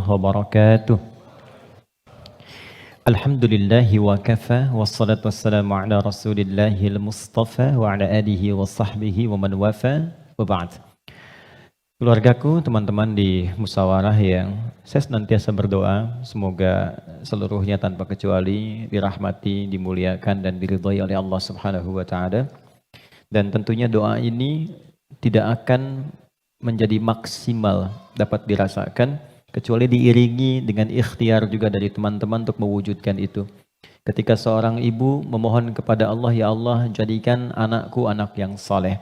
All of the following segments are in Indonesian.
warahmatullahi wabarakatuh. Alhamdulillahi wa kafa, wassalatu wassalamu ala rasulillahil mustafa wa ala alihi wa sahbihi wa man wafa, wa ba'd. Keluargaku, teman-teman di musyawarah yang saya senantiasa berdoa, semoga seluruhnya tanpa kecuali dirahmati, dimuliakan dan diridhai oleh Allah Subhanahu wa taala. Dan tentunya doa ini tidak akan menjadi maksimal dapat dirasakan kecuali diiringi dengan ikhtiar juga dari teman-teman untuk mewujudkan itu. Ketika seorang ibu memohon kepada Allah, ya Allah jadikan anakku anak yang saleh.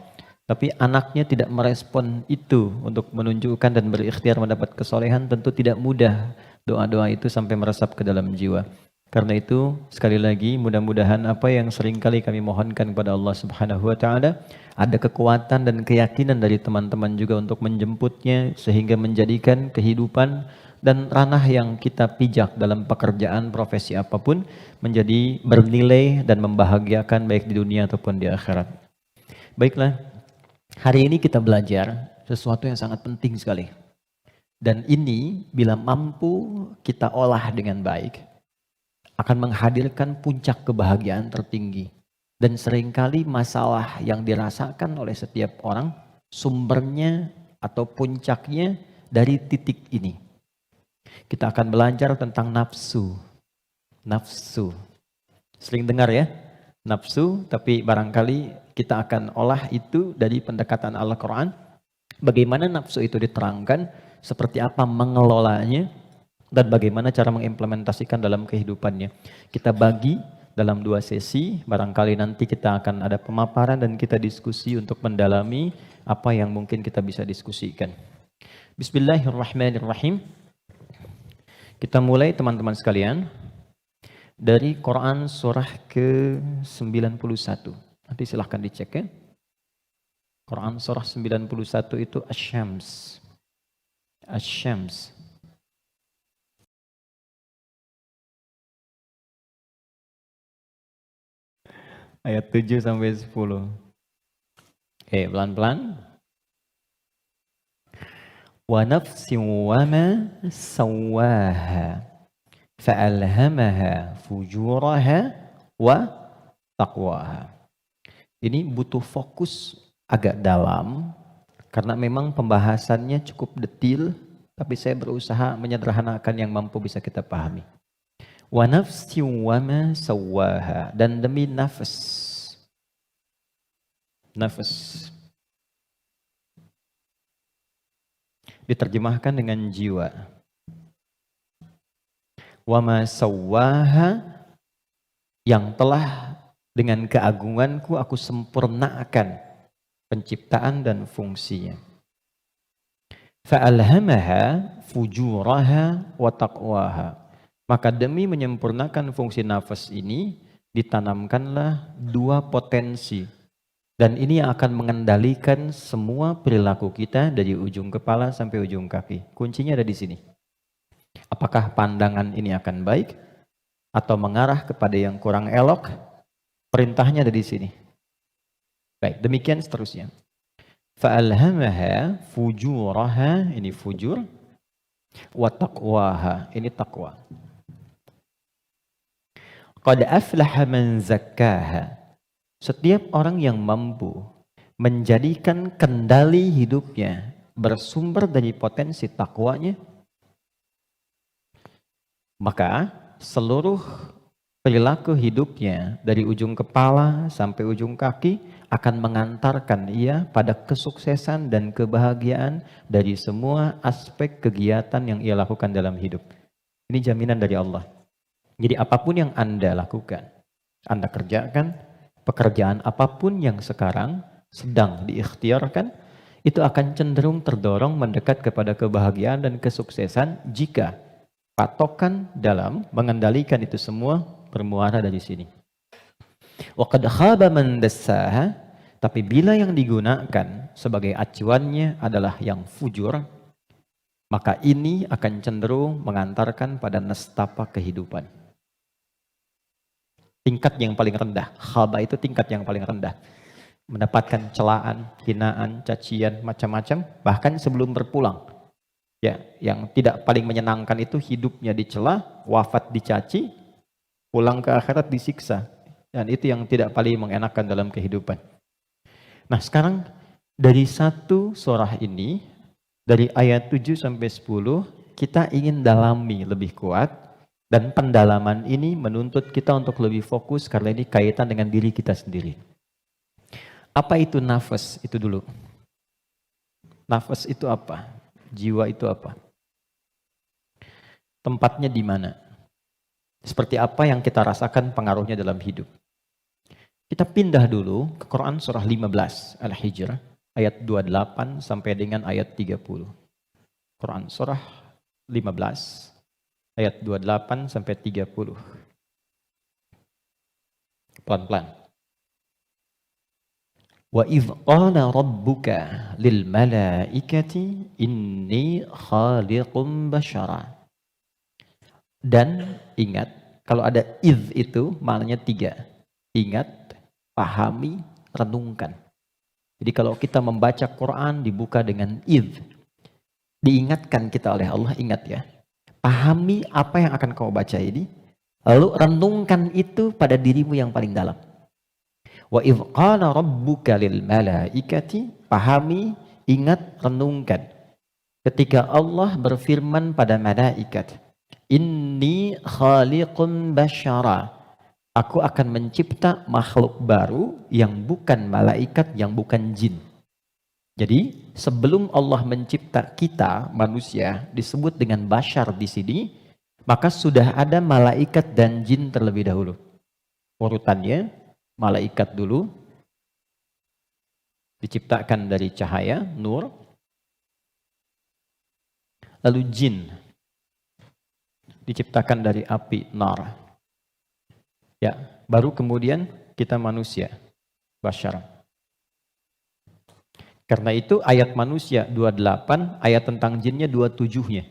Tapi anaknya tidak merespon itu untuk menunjukkan dan berikhtiar mendapat kesolehan, tentu tidak mudah doa-doa itu sampai meresap ke dalam jiwa. Karena itu sekali lagi mudah-mudahan apa yang seringkali kami mohonkan kepada Allah Subhanahu wa taala ada kekuatan dan keyakinan dari teman-teman juga untuk menjemputnya sehingga menjadikan kehidupan dan ranah yang kita pijak dalam pekerjaan profesi apapun menjadi bernilai dan membahagiakan baik di dunia ataupun di akhirat. Baiklah, hari ini kita belajar sesuatu yang sangat penting sekali. Dan ini bila mampu kita olah dengan baik akan menghadirkan puncak kebahagiaan tertinggi. Dan seringkali masalah yang dirasakan oleh setiap orang sumbernya atau puncaknya dari titik ini. Kita akan belajar tentang nafsu. Nafsu. Sering dengar ya? Nafsu, tapi barangkali kita akan olah itu dari pendekatan Al-Quran. Bagaimana nafsu itu diterangkan, seperti apa mengelolanya, dan bagaimana cara mengimplementasikan dalam kehidupannya. Kita bagi dalam 2 sesi, barangkali nanti kita akan ada pemaparan dan kita diskusi untuk mendalami apa yang mungkin kita bisa diskusikan. Bismillahirrahmanirrahim. Kita mulai teman-teman sekalian dari Quran surah ke-91. Nanti silahkan dicek ya. Quran surah 91 itu Asy-Syams. Asy-Syams. Ayat 7 sampai 10. Oke, pelan-pelan. Wa nafsin wa ma sawwaha fa'alhamaha fujuraha wa taqwaha. Ini butuh fokus agak dalam karena memang pembahasannya cukup detil, tapi saya berusaha menyederhanakan yang mampu bisa kita pahami. Wa nafsin wa ma sawwaha, dan demi nafas. Nafas diterjemahkan dengan jiwa. Wa ma sawwaha, yang telah dengan keagunganku aku sempurnakan penciptaan dan fungsinya. Fa'alhamaha fujuraha wa taqwaha. Maka demi menyempurnakan fungsi nafas ini, ditanamkanlah 2 potensi. Dan ini yang akan mengendalikan semua perilaku kita dari ujung kepala sampai ujung kaki. Kuncinya ada di sini. Apakah pandangan ini akan baik atau mengarah kepada yang kurang elok? Perintahnya ada di sini. Baik, demikian seterusnya. Fa'alhamaha fujuraha, ini fujur, wa taqwaha, ini taqwa. Qad aflaha man zakkaha. Setiap orang yang mampu menjadikan kendali hidupnya bersumber dari potensi takwanya, maka seluruh perilaku hidupnya dari ujung kepala sampai ujung kaki akan mengantarkan ia pada kesuksesan dan kebahagiaan dari semua aspek kegiatan yang ia lakukan dalam hidup. Ini jaminan dari Allah. Jadi apapun yang Anda lakukan, Anda kerjakan, pekerjaan apapun yang sekarang sedang diikhtiarkan, itu akan cenderung terdorong mendekat kepada kebahagiaan dan kesuksesan jika patokan dalam mengendalikan itu semua bermuara dari sini. Wa qad khaba man dassaha, tapi bila yang digunakan sebagai acuannya adalah yang fujur, maka ini akan cenderung mengantarkan pada nestapa kehidupan. Tingkat yang paling rendah, khaba itu tingkat yang paling rendah. Mendapatkan celaan, hinaan, cacian, macam-macam, bahkan sebelum berpulang. Ya, yang tidak paling menyenangkan itu hidupnya dicela, wafat dicaci, pulang ke akhirat disiksa. Dan itu yang tidak paling mengenakan dalam kehidupan. Nah, sekarang dari satu surah ini, dari ayat 7 sampai 10, kita ingin dalami lebih kuat, dan pendalaman ini menuntut kita untuk lebih fokus karena ini kaitan dengan diri kita sendiri. Apa itu nafas? Itu dulu. Nafas itu apa? Jiwa itu apa? Tempatnya di mana? Seperti apa yang kita rasakan pengaruhnya dalam hidup? Kita pindah dulu ke Quran surah 15 Al-Hijr ayat 28 sampai dengan ayat 30. Quran surah 15 ayat 28 sampai 30. Pelan-pelan. Wa idh qala rabbuka lil malaikati inni khaliqum basyara. Dan ingat, kalau ada idh itu maknanya 3. Ingat, pahami, renungkan. Jadi kalau kita membaca Quran dibuka dengan idh, diingatkan kita oleh Allah, ingat ya. Pahami apa yang akan kau baca ini, lalu renungkan itu pada dirimu yang paling dalam. Wa idh qala rabbuka lil malaikati, pahami, ingat, renungkan. Ketika Allah berfirman pada malaikat, inni khaliqun basyara, aku akan mencipta makhluk baru yang bukan malaikat, yang bukan jin. Jadi sebelum Allah mencipta kita manusia disebut dengan basyar di sini, maka sudah ada malaikat dan jin terlebih dahulu. Urutannya, malaikat dulu diciptakan dari cahaya, nur. Lalu jin diciptakan dari api, nar. Ya, baru kemudian kita manusia, basyar. Karena itu ayat manusia 28, ayat tentang jinnya 27-nya.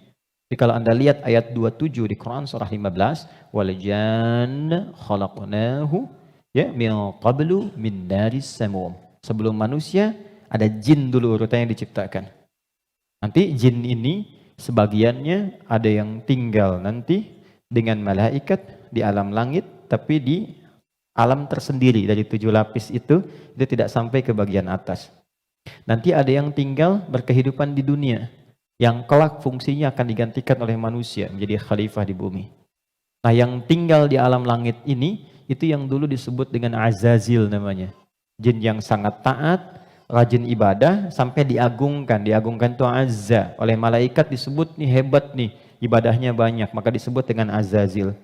Jadi kalau Anda lihat ayat 27 di Quran surah 15, wal janna khalaqnahu ya min qablu min naris samum. Sebelum manusia ada jin dulu urutannya diciptakan. Nanti jin ini sebagiannya ada yang tinggal nanti dengan malaikat di alam langit, tapi di alam tersendiri dari 7 lapis itu tidak sampai ke bagian atas. Nanti ada yang tinggal berkehidupan di dunia, yang kelak fungsinya akan digantikan oleh manusia menjadi khalifah di bumi. Nah, yang tinggal di alam langit ini, itu yang dulu disebut dengan Azazil namanya. Jin yang sangat taat, rajin ibadah, sampai diagungkan itu Azza. Oleh malaikat disebut nih hebat nih, ibadahnya banyak, maka disebut dengan Azazil.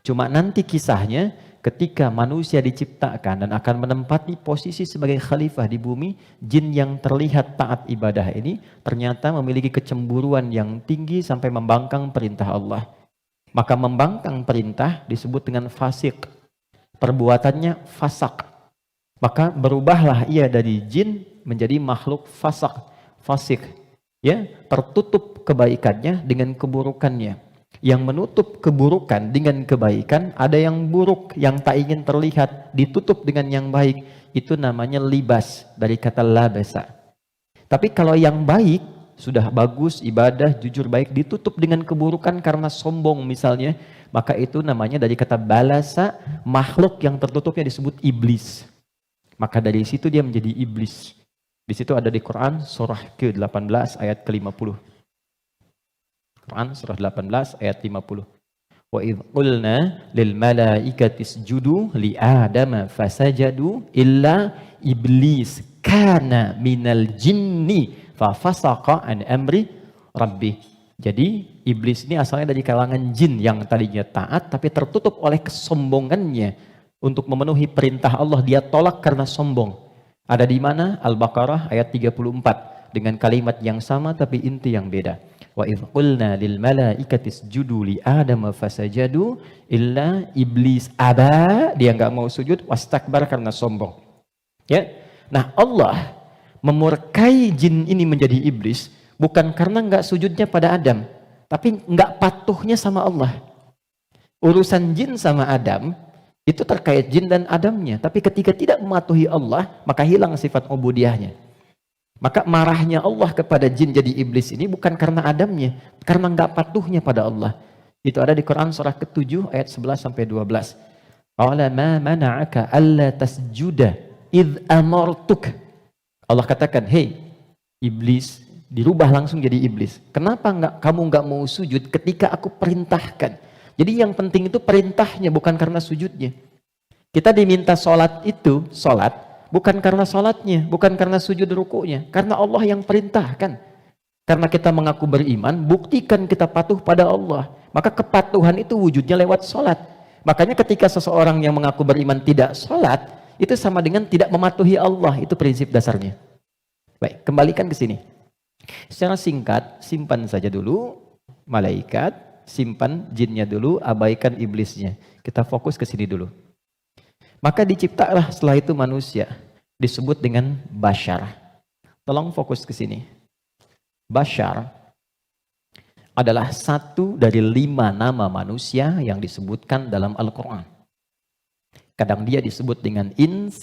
Cuma nanti kisahnya, ketika manusia diciptakan dan akan menempati posisi sebagai khalifah di bumi, jin yang terlihat taat ibadah ini ternyata memiliki kecemburuan yang tinggi sampai membangkang perintah Allah. Maka membangkang perintah disebut dengan fasik. Perbuatannya fasak. Maka berubahlah ia dari jin menjadi makhluk fasik. Ya, tertutup kebaikannya dengan keburukannya. Yang menutup keburukan dengan kebaikan, ada yang buruk yang tak ingin terlihat ditutup dengan yang baik, itu namanya libas, dari kata labasa. Tapi kalau yang baik sudah bagus, ibadah jujur baik, ditutup dengan keburukan karena sombong misalnya, maka itu namanya dari kata balasa, makhluk yang tertutupnya disebut iblis. Maka dari situ dia menjadi iblis. Di situ ada di Quran surah ke-18 ayat ke-50. Quran surah 18 ayat 50. Wa idh qulna lil malaikati isjudu li adama fasajadu illa iblis kana minal jinni fa fasaqa an amri rabbih. Jadi iblis ini asalnya dari kalangan jin yang tadinya taat tapi tertutup oleh kesombongannya untuk memenuhi perintah Allah, dia tolak karena sombong. Ada di mana? Al-Baqarah ayat 34 dengan kalimat yang sama tapi inti yang beda. Wa idh qulna lil malaikati isjudu li adama fasajadu illa iblis aba, dia enggak mau sujud, wastakbar karena sombong. Ya. Nah, Allah memurkai jin ini menjadi iblis bukan karena enggak sujudnya pada Adam, tapi enggak patuhnya sama Allah. Urusan jin sama Adam itu terkait jin dan Adamnya, tapi ketika tidak mematuhi Allah, maka hilang sifat ubudiyahnya. Maka marahnya Allah kepada jin jadi iblis ini bukan karena Adamnya, karena nggak patuhnya pada Allah. Itu ada di Quran surah ke-7 ayat 11 sampai 12. Qala ma mana'aka alla tasjuda id amartuk. Allah katakan, "Hei iblis," dirubah langsung jadi iblis. Kenapa kamu nggak mau sujud ketika aku perintahkan? Jadi yang penting itu perintahnya, bukan karena sujudnya. Kita diminta sholat itu, sholat bukan karena sholatnya, bukan karena sujud rukunya, karena Allah yang perintahkan. Karena kita mengaku beriman, buktikan kita patuh pada Allah. Maka kepatuhan itu wujudnya lewat sholat. Makanya ketika seseorang yang mengaku beriman tidak sholat, itu sama dengan tidak mematuhi Allah. Itu prinsip dasarnya. Baik, kembalikan ke sini. Secara singkat, simpan saja dulu malaikat, simpan jinnya dulu, abaikan iblisnya. Kita fokus ke sini dulu. Maka diciptalah setelah itu manusia, disebut dengan bashar. Tolong fokus ke sini. Bashar adalah satu dari 5 nama manusia yang disebutkan dalam Al-Quran. Kadang dia disebut dengan ins,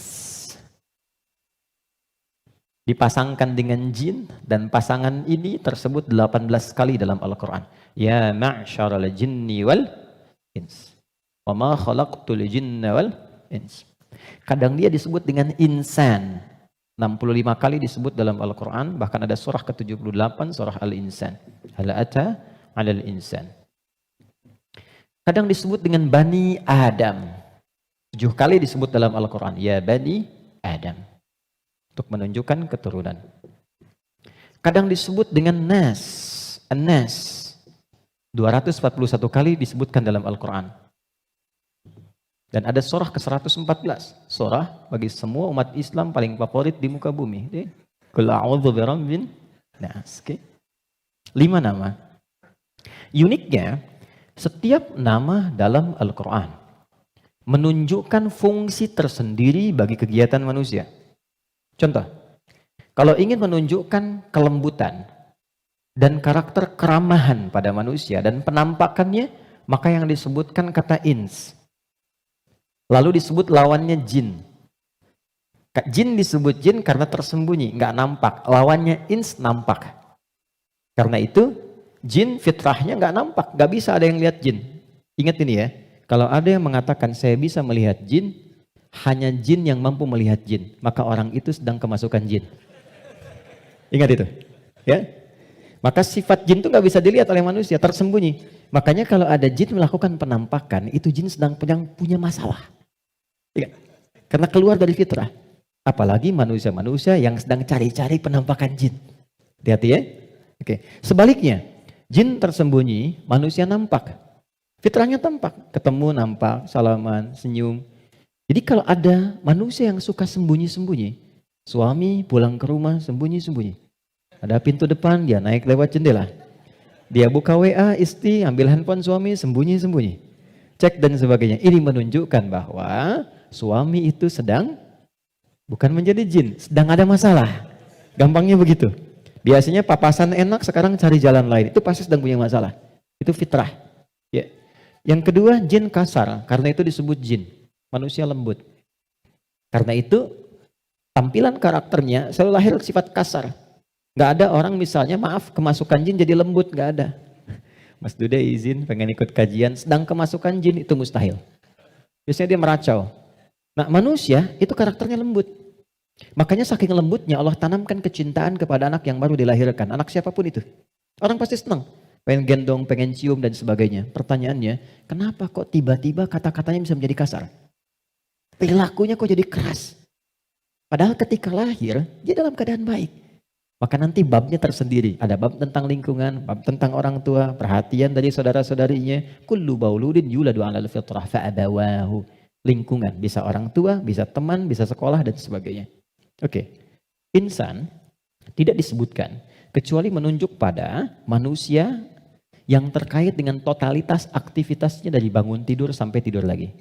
dipasangkan dengan jin, dan pasangan ini tersebut 18 kali dalam Al-Quran. Ya ma'syaral jinni wal ins, wa ma khalaqtul jinna wal ins. Kadang dia disebut dengan insan, 65 kali disebut dalam Al-Quran, bahkan ada surah ke-78, surah Al-Insan. Hal ata 'alal insan. Kadang disebut dengan Bani Adam, 7 kali disebut dalam Al-Quran, ya Bani Adam, untuk menunjukkan keturunan. Kadang disebut dengan Nas, An-Nas, 241 kali disebutkan dalam Al-Quran. Dan ada surah ke-114, surah bagi semua umat Islam paling favorit di muka bumi. Qul a'udzu birabbin nas. 5 nama. Uniknya, setiap nama dalam Al-Quran menunjukkan fungsi tersendiri bagi kegiatan manusia. Contoh, kalau ingin menunjukkan kelembutan dan karakter keramahan pada manusia dan penampakannya, maka yang disebutkan kata ins. Lalu disebut lawannya jin. Jin disebut jin karena tersembunyi, nggak nampak. Lawannya ins nampak. Karena itu jin fitrahnya nggak nampak, nggak bisa ada yang lihat jin. Ingat ini ya, kalau ada yang mengatakan saya bisa melihat jin, hanya jin yang mampu melihat jin, maka orang itu sedang kemasukan jin. Ingat itu, ya. Maka sifat jin itu nggak bisa dilihat oleh manusia, tersembunyi. Makanya kalau ada jin melakukan penampakan, itu jin sedang punya masalah. Ya. Karena keluar dari fitrah. Apalagi manusia-manusia yang sedang cari-cari penampakan jin. Hati-hati ya. Oke. Sebaliknya, jin tersembunyi, manusia nampak. Fitrahnya tampak. Ketemu nampak, salaman, senyum. Jadi kalau ada manusia yang suka sembunyi-sembunyi, suami pulang ke rumah sembunyi-sembunyi. Ada pintu depan, dia naik lewat jendela. Dia buka WA istri, ambil handphone suami, sembunyi-sembunyi. Cek dan sebagainya. Ini menunjukkan bahwa suami itu sedang bukan menjadi jin, sedang ada masalah. Gampangnya begitu. Biasanya papasan enak, sekarang cari jalan lain. Itu pasti sedang punya masalah. Itu fitrah. Ya. Yang kedua, jin kasar. Karena itu disebut jin. Manusia lembut. Karena itu tampilan karakternya selalu lahir sifat kasar. Gak ada orang misalnya, maaf, kemasukan jin jadi lembut, gak ada. Mas Dude izin pengen ikut kajian, sedang kemasukan jin, itu mustahil. Biasanya dia meracau. Nah manusia itu karakternya lembut. Makanya saking lembutnya Allah tanamkan kecintaan kepada anak yang baru dilahirkan. Anak siapapun itu. Orang pasti senang. Pengen gendong, pengen cium dan sebagainya. Pertanyaannya, kenapa kok tiba-tiba kata-katanya bisa menjadi kasar? Perilakunya kok jadi keras? Padahal ketika lahir, dia dalam keadaan baik. Maka nanti babnya tersendiri. Ada bab tentang lingkungan, bab tentang orang tua, perhatian dari saudara-saudarinya. Kullu bauludin yuladu 'alal fitrah fa'abawahu. Lingkungan, bisa orang tua, bisa teman, bisa sekolah dan sebagainya. Oke. Insan tidak disebutkan kecuali menunjuk pada manusia yang terkait dengan totalitas aktivitasnya dari bangun tidur sampai tidur lagi.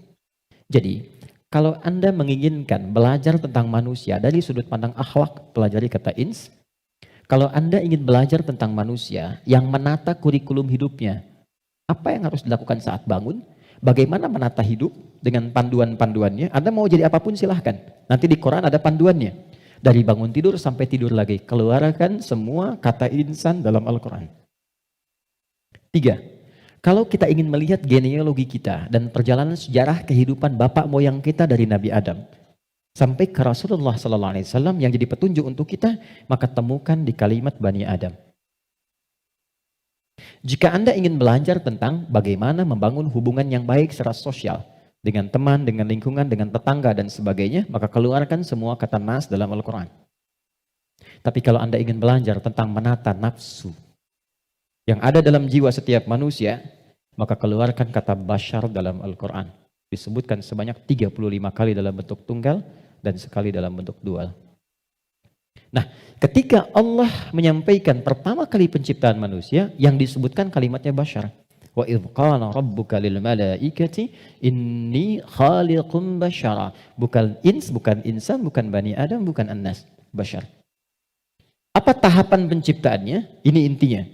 Jadi, kalau Anda menginginkan belajar tentang manusia dari sudut pandang akhlak, pelajari kata ins. Kalau Anda ingin belajar tentang manusia yang menata kurikulum hidupnya, apa yang harus dilakukan saat bangun, bagaimana menata hidup dengan panduan-panduannya, Anda mau jadi apapun silahkan. Nanti di Quran ada panduannya. Dari bangun tidur sampai tidur lagi. Keluarkan semua kata insan dalam Al-Quran. 3. Kalau kita ingin melihat genealogi kita dan perjalanan sejarah kehidupan bapak moyang kita dari Nabi Adam sampai ke Rasulullah SAW yang jadi petunjuk untuk kita, maka temukan di kalimat Bani Adam. Jika Anda ingin belajar tentang bagaimana membangun hubungan yang baik secara sosial, dengan teman, dengan lingkungan, dengan tetangga, dan sebagainya, maka keluarkan semua kata nas dalam Al-Quran. Tapi kalau Anda ingin belajar tentang menata nafsu yang ada dalam jiwa setiap manusia, maka keluarkan kata bashar dalam Al-Quran. Disebutkan sebanyak 35 kali dalam bentuk tunggal dan sekali dalam bentuk dual. Nah, ketika Allah menyampaikan pertama kali penciptaan manusia, yang disebutkan kalimatnya bashar. Wa idh qala rabbuka lil malaikati inni khaliqum bashara. Bukan ins, bukan insan, bukan Bani Adam, bukan annas, bashar. Apa tahapan penciptaannya? Ini intinya.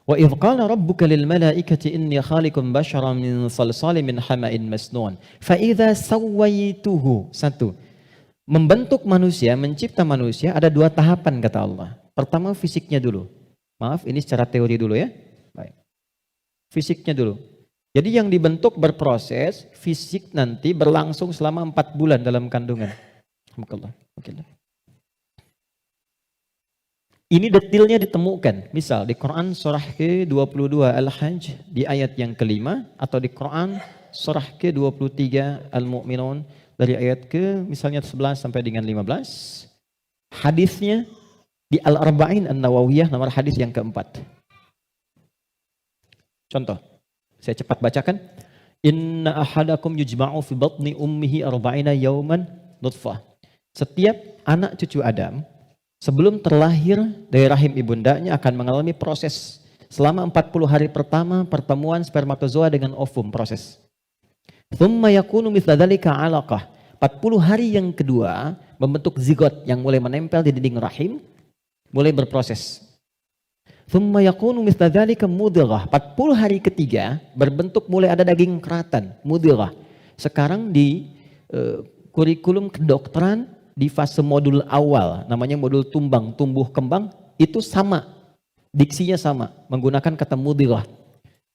Wa idh qala rabbuka lil malaikati inni khaliqum bashara min salsalin min hama'in masnun. Fa idza sawaituhu. 1. Membentuk manusia, mencipta manusia ada 2 tahapan kata Allah. Pertama fisiknya dulu. Maaf, ini secara teori dulu ya. Baik. Fisiknya dulu. Jadi yang dibentuk berproses, fisik nanti berlangsung selama 4 bulan dalam kandungan. Ini detailnya ditemukan. Misal di Quran surah ke-22 Al-Hajj di ayat yang kelima, atau di Quran surah ke-23 Al-Mu'minun dari ayat ke misalnya 11 sampai dengan 15. Hadisnya di Al-Arba'in An-Nawawiyah nomor hadis yang keempat. Contoh, saya cepat bacakan. Inna ahadakum yujma'u fi batni ummihi arba'ina yawman nutfah. Setiap anak cucu Adam sebelum terlahir dari rahim ibundanya akan mengalami proses selama 40 hari pertama pertemuan spermatozoa dengan ovum, proses. Thumma yakunu mithla dzalika 'alaqah. 40 hari yang kedua membentuk zigot yang mulai menempel di dinding rahim, mulai berproses. Thumma yakunu mithla dzalika mudghah. 40 hari ketiga berbentuk mulai ada daging keratan, mudghah. Sekarang di kurikulum kedokteran di fase modul awal, namanya modul tumbang, tumbuh kembang, itu sama. Diksinya sama, menggunakan kata mudghah.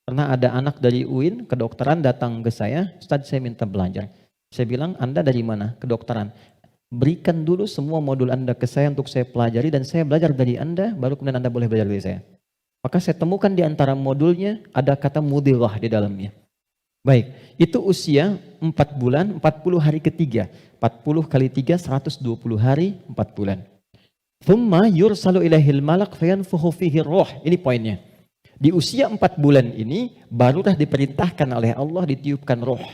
Pernah ada anak dari UIN kedokteran datang ke saya, Ustaz saya minta belajar. Saya bilang, Anda dari mana? Kedokteran. Berikan dulu semua modul Anda ke saya untuk saya pelajari dan saya belajar dari Anda, baru kemudian Anda boleh belajar dari saya. Maka saya temukan di antara modulnya ada kata mudghah di dalamnya. Baik, itu usia 4 bulan, 40 hari ketiga. 40 kali 3, 120 hari, 4 bulan. Thumma yursalu ilaihil malak fayanfukhu fihi ruh. Ini poinnya. Di usia 4 bulan ini, barulah diperintahkan oleh Allah ditiupkan roh.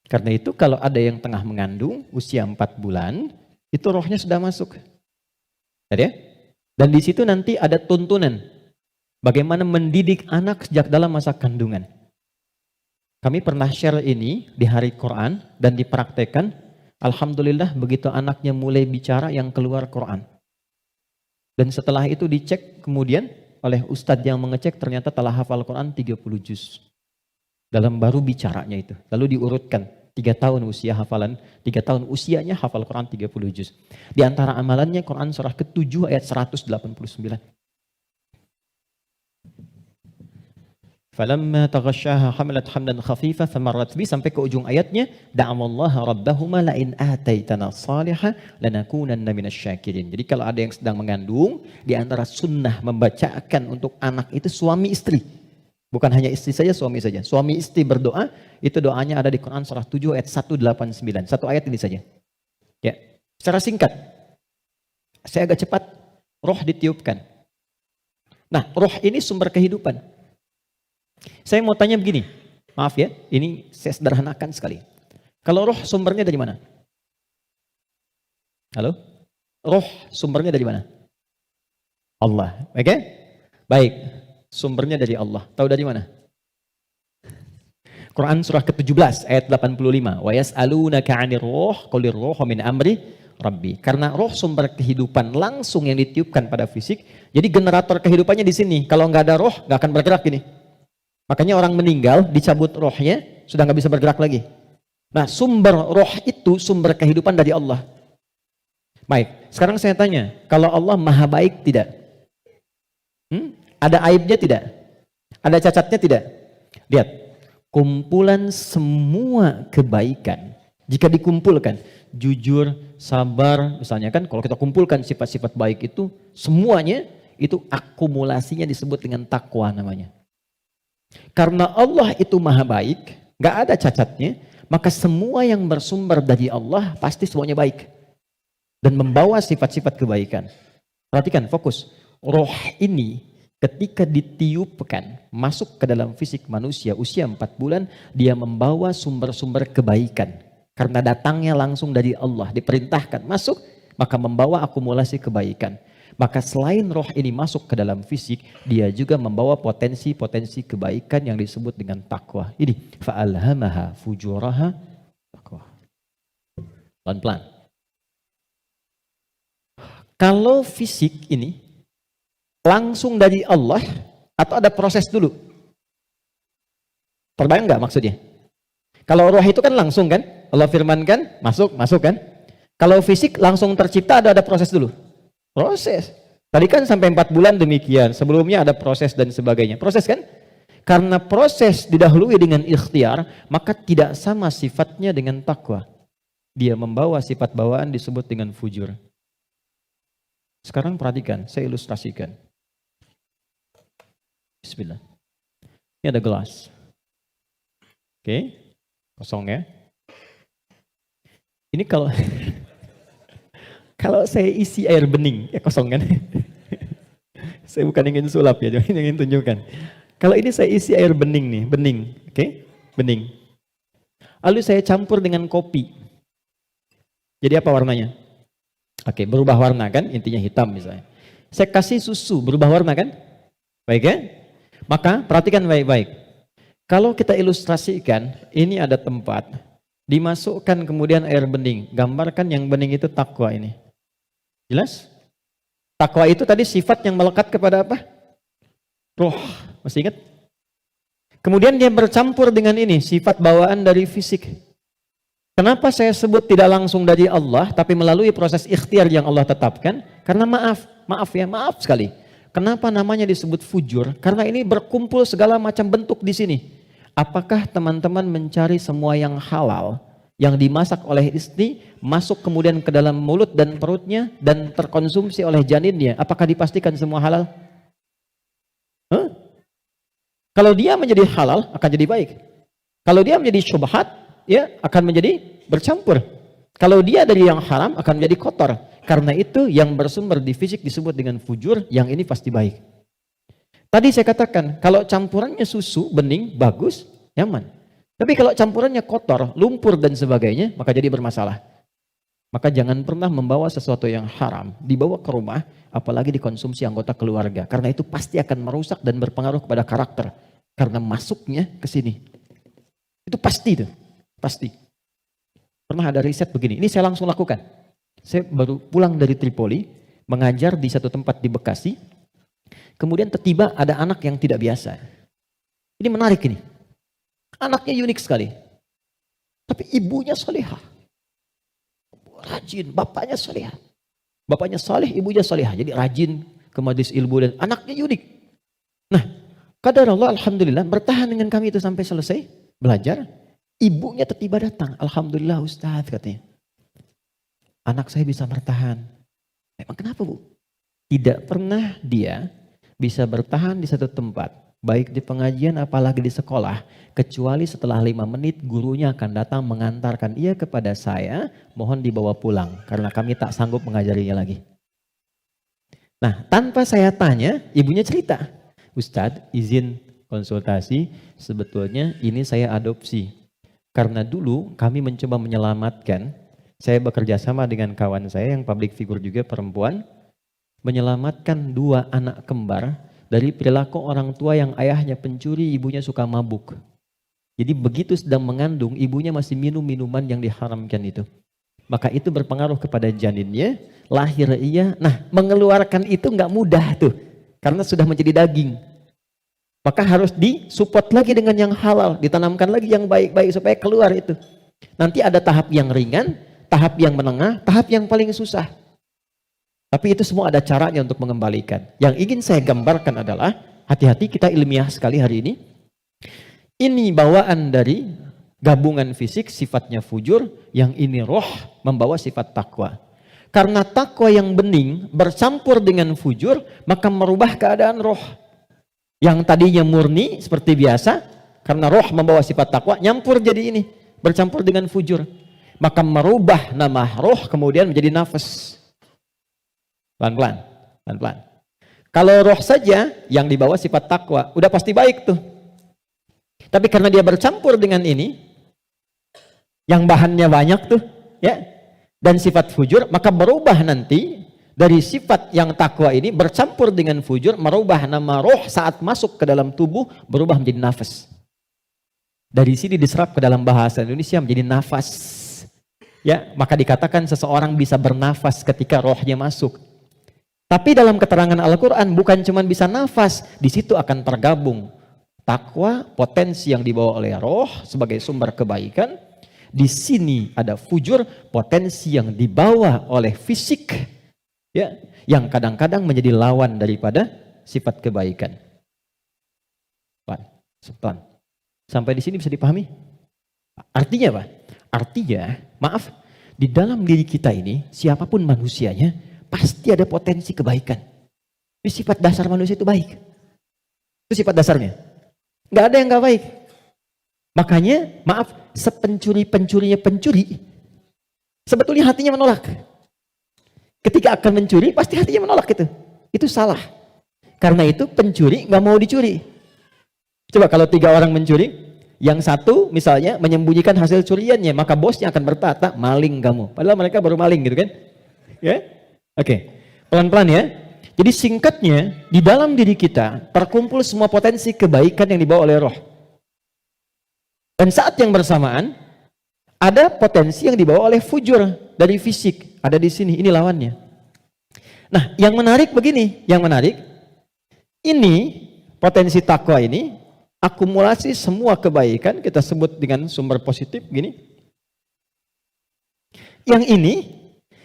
Karena itu kalau ada yang tengah mengandung usia 4 bulan, itu rohnya sudah masuk. Ya? Dan di situ nanti ada tuntunan bagaimana mendidik anak sejak dalam masa kandungan. Kami pernah share ini di hari Quran dan dipraktekkan. Alhamdulillah begitu anaknya mulai bicara yang keluar Quran. Dan setelah itu dicek kemudian oleh ustadz yang mengecek ternyata telah hafal Quran 30 juz. Dalam baru bicaranya itu. Lalu diurutkan 3 tahun usia hafalan, 3 tahun usianya hafal Quran 30 juz. Di antara amalannya Quran surah ke-7 ayat 189. Falamma taghasyaha hamalat hamlan khafifa famarrat bi, sampai ke ujung ayatnya, da'amallaha rabbahuma la in ataitana salihah lanakunanna minasyakirin. Jadi kalau ada yang sedang mengandung, di antara sunnah membacakan untuk anak itu suami istri. Bukan hanya istri saja, suami saja. Suami istri berdoa, itu doanya ada di Quran surah 7 ayat 189. Satu ayat ini saja. Ya, secara singkat. Saya agak cepat, roh ditiupkan. Nah, roh ini sumber kehidupan. Saya mau tanya begini, maaf ya, ini saya sederhanakan sekali. Kalau roh sumbernya dari mana? Halo? Roh sumbernya dari mana? Allah, oke? Baik, sumbernya dari Allah. Tahu dari mana? Quran surah ke-17 ayat 85. Wa yas'alunaka 'anir ruh qulir ruhu min amri Rabbi. Karena roh sumber kehidupan langsung yang ditiupkan pada fisik. Jadi generator kehidupannya di sini. Kalau nggak ada roh, nggak akan bergerak gini. Makanya orang meninggal, dicabut rohnya, sudah nggak bisa bergerak lagi. Nah, sumber roh itu sumber kehidupan dari Allah. Baik, sekarang saya tanya, kalau Allah maha baik tidak? Ada aibnya tidak? Ada cacatnya tidak? Lihat, kumpulan semua kebaikan, jika dikumpulkan, jujur, sabar, misalnya kan kalau kita kumpulkan sifat-sifat baik itu, semuanya itu akumulasinya disebut dengan takwa namanya. Karena Allah itu maha baik, gak ada cacatnya, maka semua yang bersumber dari Allah pasti semuanya baik. Dan membawa sifat-sifat kebaikan. Perhatikan, fokus. Roh ini ketika ditiupkan, masuk ke dalam fisik manusia usia 4 bulan, dia membawa sumber-sumber kebaikan. Karena datangnya langsung dari Allah, diperintahkan masuk, maka membawa akumulasi kebaikan. Maka selain roh ini masuk ke dalam fisik, dia juga membawa potensi-potensi kebaikan yang disebut dengan takwa. Ini, fa'alhamaha fujuraha takwa. Pelan-pelan. Kalau fisik ini langsung dari Allah atau ada proses dulu? Terbayang nggak maksudnya? Kalau roh itu kan langsung kan? Allah firmankan, masuk kan? Kalau fisik langsung tercipta ada proses dulu? Proses. Tadi kan sampai 4 bulan demikian. Sebelumnya ada proses dan sebagainya. Proses kan? Karena proses didahului dengan ikhtiar, maka tidak sama sifatnya dengan takwa. Dia membawa sifat bawaan disebut dengan fujur. Sekarang perhatikan, saya ilustrasikan. Bismillah. Ini ada gelas. Oke, kosong ya. Ini kalau kalau saya isi air bening, ya kosong kan? Saya bukan ingin sulap ya, cuma ingin tunjukkan. Kalau ini saya isi air bening nih, bening, oke? Bening. Lalu saya campur dengan kopi. Jadi apa warnanya? Oke, berubah warna kan, intinya hitam misalnya. Saya kasih susu, berubah warna kan? Baik ya? Maka perhatikan baik-baik. Kalau kita ilustrasikan, ini ada tempat, dimasukkan kemudian air bening. Gambarkan yang bening itu takwa ini. Jelas? Takwa itu tadi sifat yang melekat kepada apa? Roh, masih ingat? Kemudian dia bercampur dengan ini, sifat bawaan dari fisik. Kenapa saya sebut tidak langsung dari Allah, tapi melalui proses ikhtiar yang Allah tetapkan? Karena maaf sekali. Kenapa namanya disebut fujur? Karena ini berkumpul segala macam bentuk di sini. Apakah teman-teman mencari semua yang halal, yang dimasak oleh istri, masuk kemudian ke dalam mulut dan perutnya, dan terkonsumsi oleh janinnya? Apakah dipastikan semua halal? Kalau dia menjadi halal, akan jadi baik. Kalau dia menjadi syubhat, ya akan menjadi bercampur. Kalau dia dari yang haram akan menjadi kotor. Karena itu yang bersumber di fisik disebut dengan fujur, yang ini pasti baik. Tadi saya katakan, kalau campurannya susu, bening, bagus, nyaman. Tapi kalau campurannya kotor, lumpur dan sebagainya, maka jadi bermasalah. Maka jangan pernah membawa sesuatu yang haram, dibawa ke rumah, apalagi dikonsumsi anggota keluarga. Karena itu pasti akan merusak dan berpengaruh kepada karakter. Karena masuknya ke sini. Itu pasti itu. Pasti. Pernah ada riset begini, ini saya langsung lakukan. Saya baru pulang dari Tripoli, mengajar di satu tempat di Bekasi, kemudian tiba-tiba ada anak yang tidak biasa. Ini menarik ini. Anaknya unik sekali. Tapi ibunya salihah. Rajin, bapaknya salihah. Bapaknya salih, ibunya salihah. Jadi rajin ke majelis ilmu dan anaknya unik. Nah, qadarullah alhamdulillah bertahan dengan kami itu sampai selesai belajar. Ibunya tiba-tiba datang, alhamdulillah Ustaz katanya. Anak saya bisa bertahan. Emang kenapa Bu? Tidak pernah dia bisa bertahan di satu tempat, baik di pengajian apalagi di sekolah, kecuali setelah 5 menit gurunya akan datang mengantarkan ia kepada saya, mohon dibawa pulang karena kami tak sanggup mengajarinya lagi. Nah, tanpa saya tanya, ibunya cerita, Ustadz izin konsultasi, sebetulnya ini saya adopsi. Karena dulu kami mencoba menyelamatkan, saya bekerja sama dengan kawan saya yang public figure juga perempuan, menyelamatkan 2 anak kembar dari perilaku orang tua yang ayahnya pencuri, ibunya suka mabuk. Jadi begitu sedang mengandung, ibunya masih minum minuman yang diharamkan itu. Maka itu berpengaruh kepada janinnya, lahir ia. Nah, mengeluarkan itu nggak mudah tuh, karena sudah menjadi daging. Maka harus disupport lagi dengan yang halal, ditanamkan lagi yang baik-baik supaya keluar itu. Nanti ada tahap yang ringan, tahap yang menengah, tahap yang paling susah. Tapi itu semua ada caranya untuk mengembalikan. Yang ingin saya gambarkan adalah, hati-hati kita ilmiah sekali hari ini. Ini bawaan dari gabungan fisik sifatnya fujur, yang ini roh membawa sifat takwa. Karena takwa yang bening bercampur dengan fujur, maka merubah keadaan roh. Yang tadinya murni seperti biasa, karena roh membawa sifat takwa, nyampur jadi ini, bercampur dengan fujur. Maka merubah nama roh kemudian menjadi nafas. Pelan-pelan, pelan-pelan. Kalau roh saja yang dibawa sifat takwa, udah pasti baik tuh. Tapi karena dia bercampur dengan ini, yang bahannya banyak tuh, ya, dan sifat fujur, maka berubah nanti dari sifat yang takwa ini bercampur dengan fujur, merubah nama roh saat masuk ke dalam tubuh, berubah menjadi nafas. Dari sini diserap ke dalam bahasa Indonesia menjadi nafas. Ya, maka dikatakan seseorang bisa bernafas ketika rohnya masuk. Tapi dalam keterangan Al-Quran bukan cuma bisa nafas, di situ akan tergabung takwa, potensi yang dibawa oleh roh sebagai sumber kebaikan. Di sini ada fujur, potensi yang dibawa oleh fisik, ya, yang kadang-kadang menjadi lawan daripada sifat kebaikan. Pelan. Sampai di sini bisa dipahami? Artinya apa? Artinya, maaf, di dalam diri kita ini, siapapun manusianya, pasti ada potensi kebaikan. Ini sifat dasar manusia itu baik. Itu sifat dasarnya. Nggak ada yang nggak baik. Makanya, maaf, sepencuri-pencurinya pencuri, sebetulnya hatinya menolak. Ketika akan mencuri, pasti hatinya menolak itu. Itu salah. Karena itu pencuri nggak mau dicuri. Coba kalau 3 orang mencuri, yang satu misalnya menyembunyikan hasil curiannya, maka bosnya akan berkata, maling kamu. Padahal mereka baru maling gitu kan? Ya? Oke. Pelan-pelan ya. Jadi singkatnya, di dalam diri kita terkumpul semua potensi kebaikan yang dibawa oleh roh. Dan saat yang bersamaan, ada potensi yang dibawa oleh fujur dari fisik. Ada di sini, ini lawannya. Nah, yang menarik begini, ini potensi takwa ini, akumulasi semua kebaikan, kita sebut dengan sumber positif, gini. Yang ini,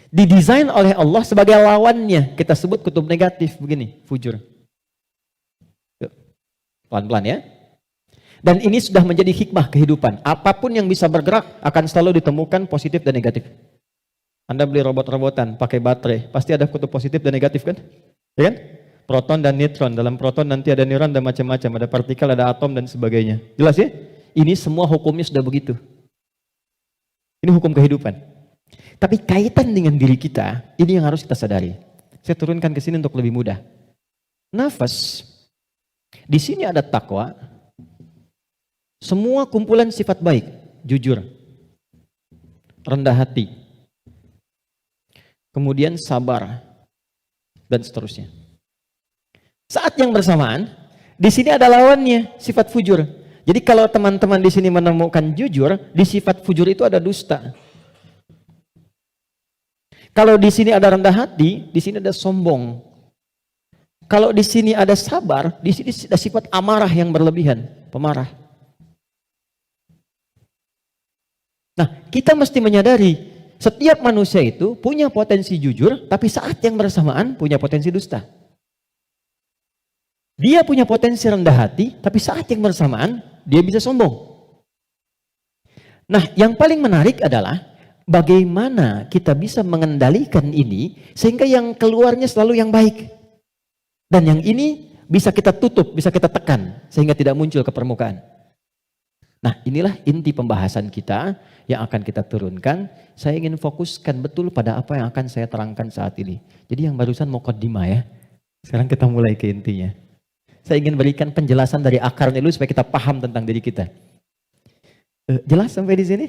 didesain oleh Allah sebagai lawannya, kita sebut kutub negatif, begini, fujur. Pelan-pelan ya. Dan ini sudah menjadi hikmah kehidupan. Apapun yang bisa bergerak akan selalu ditemukan positif dan negatif. Anda beli robot-robotan pakai baterai, pasti ada kutub positif dan negatif kan? Ya kan? Proton dan neutron. Dalam proton nanti ada neuron dan macam-macam, ada partikel, ada atom dan sebagainya. Jelas ya? Ini semua hukumnya sudah begitu. Ini hukum kehidupan. Tapi kaitan dengan diri kita, ini yang harus kita sadari. Saya turunkan ke sini untuk lebih mudah. Nafas. Di sini ada takwa. Semua kumpulan sifat baik, jujur, rendah hati, kemudian sabar, dan seterusnya. Saat yang bersamaan, di sini ada lawannya, sifat fujur. Jadi kalau teman-teman di sini menemukan jujur, di sifat fujur itu ada dusta. Kalau di sini ada rendah hati, di sini ada sombong. Kalau di sini ada sabar, di sini ada sifat amarah yang berlebihan, pemarah. Nah, kita mesti menyadari setiap manusia itu punya potensi jujur, tapi saat yang bersamaan punya potensi dusta. Dia punya potensi rendah hati, tapi saat yang bersamaan dia bisa sombong. Nah, yang paling menarik adalah bagaimana kita bisa mengendalikan ini sehingga yang keluarnya selalu yang baik. Dan yang ini bisa kita tutup, bisa kita tekan sehingga tidak muncul ke permukaan. Nah, inilah inti pembahasan kita yang akan kita turunkan. Saya ingin fokuskan betul pada apa yang akan saya terangkan saat ini. Jadi yang barusan muqaddimah ya. Sekarang kita mulai ke intinya. Saya ingin berikan penjelasan dari akarnya dulu supaya kita paham tentang diri kita. Jelas sampai di sini?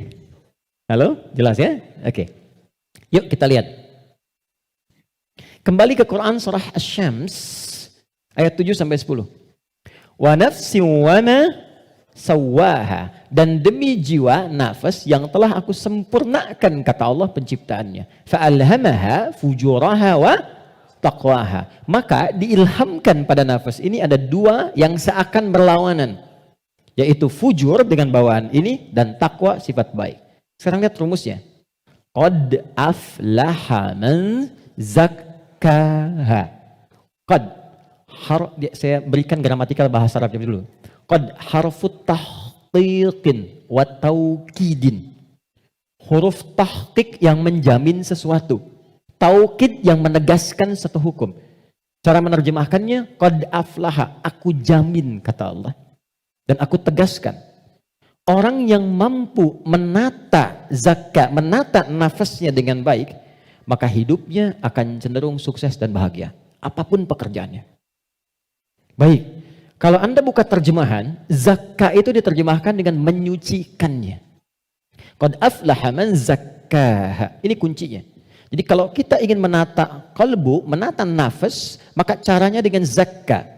Halo? Jelas ya? Oke. Yuk kita lihat. Kembali ke Quran surah Asy-Syams ayat 7 sampai 10. Wa nafsin wa ma sawaha, dan demi jiwa nafas yang telah aku sempurnakan, kata Allah penciptaannya. Fa'alhamaha fujuraha wa taqwaha. Maka diilhamkan pada nafas ini ada 2 yang seakan berlawanan, yaitu fujur dengan bawaan ini dan takwa sifat baik. Sekarang lihat rumusnya. Qad aflaha man zakkaha. Qad. Saya berikan gramatikal bahasa Arabnya dulu. Qad harfut tahqiqin wa taukidin. Huruf tahqiq yang menjamin sesuatu. Taukid yang menegaskan satu hukum. Cara menerjemahkannya, qad aflaha, aku jamin, kata Allah. Dan aku tegaskan. Orang yang mampu menata zakat, menata nafasnya dengan baik, maka hidupnya akan cenderung sukses dan bahagia. Apapun pekerjaannya. Baik, kalau Anda buka terjemahan, zakat itu diterjemahkan dengan menyucikannya. Qad aflaha man zakkaha. Ini kuncinya. Jadi kalau kita ingin menata kalbu, menata nafas, maka caranya dengan zakat.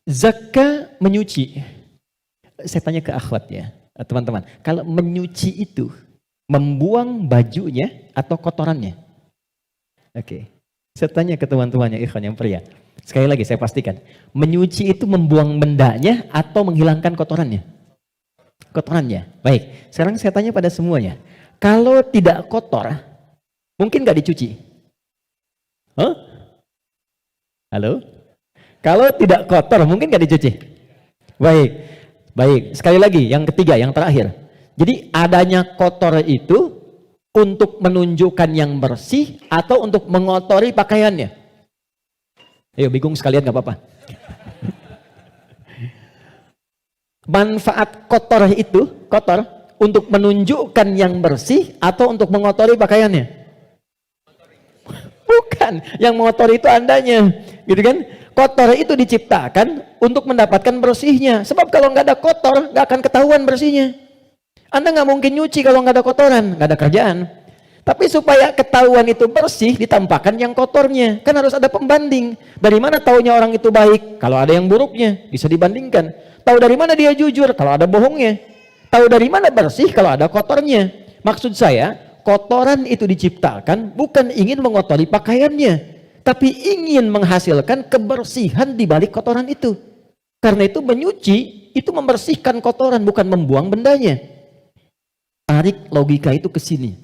Zakat menyuci. Saya tanya ke akhwat ya, teman-teman. Kalau menyuci itu, membuang bajunya atau kotorannya? Oke. Saya tanya ke teman-temannya, ikhwan yang pria. Sekali lagi saya pastikan. Menyuci itu membuang bendanya atau menghilangkan kotorannya? Kotorannya. Baik. Sekarang saya tanya pada semuanya. Kalau tidak kotor, mungkin gak dicuci? Huh? Halo? Kalau tidak kotor, mungkin gak dicuci? Baik. Baik. Sekali lagi, yang ketiga, yang terakhir. Jadi adanya kotor itu untuk menunjukkan yang bersih atau untuk mengotori pakaiannya? Ayo bingung sekalian gak apa-apa. Manfaat kotor itu, kotor, untuk menunjukkan yang bersih atau untuk mengotori pakaiannya? Bukan, yang mengotori itu andanya, gitu kan? Kotor itu diciptakan untuk mendapatkan bersihnya. Sebab kalau nggak ada kotor, nggak akan ketahuan bersihnya. Anda nggak mungkin nyuci kalau nggak ada kotoran, nggak ada kerjaan. Tapi supaya ketahuan itu bersih, ditampakkan yang kotornya. Kan harus ada pembanding. Dari mana taunya orang itu baik? Kalau ada yang buruknya, bisa dibandingkan. Tahu dari mana dia jujur? Kalau ada bohongnya. Tahu dari mana bersih? Kalau ada kotornya. Maksud saya, kotoran itu diciptakan bukan ingin mengotori pakaiannya, tapi ingin menghasilkan kebersihan di balik kotoran itu. Karena itu menyuci, itu membersihkan kotoran, bukan membuang bendanya. Tarik logika itu ke sini.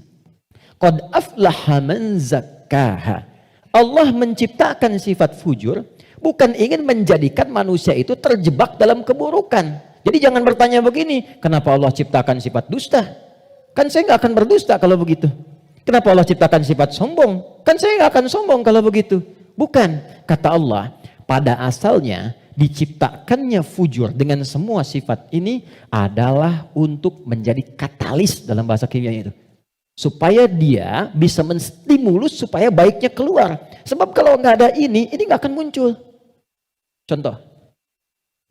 Qad aflaha man zakkaha. Allah menciptakan sifat fujur bukan ingin menjadikan manusia itu terjebak dalam keburukan. Jadi jangan bertanya begini, kenapa Allah ciptakan sifat dusta? Kan saya nggak akan berdusta kalau begitu. Kenapa Allah ciptakan sifat sombong? Kan saya nggak akan sombong kalau begitu. Bukan, kata Allah, pada asalnya diciptakannya fujur dengan semua sifat ini adalah untuk menjadi katalis dalam bahasa kimianya itu. Supaya dia bisa menstimulus supaya baiknya keluar. Sebab kalau nggak ada ini nggak akan muncul. Contoh,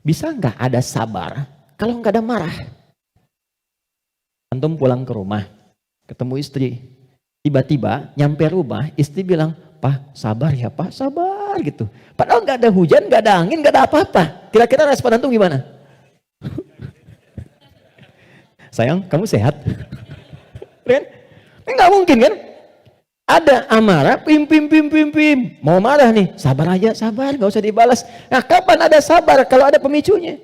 bisa nggak ada sabar kalau nggak ada marah? Antum pulang ke rumah, ketemu istri, tiba-tiba nyampe rumah, istri bilang, "Pak, sabar ya Pak, sabar," gitu. Padahal nggak ada hujan, nggak ada angin, nggak ada apa-apa. Kira-kira respon antum gimana? Sayang, kamu sehat? Kan? Nggak mungkin kan? Ada amarah, pim. Mau marah nih, sabar aja, sabar, nggak usah dibalas. Nah, kapan ada sabar kalau ada pemicunya?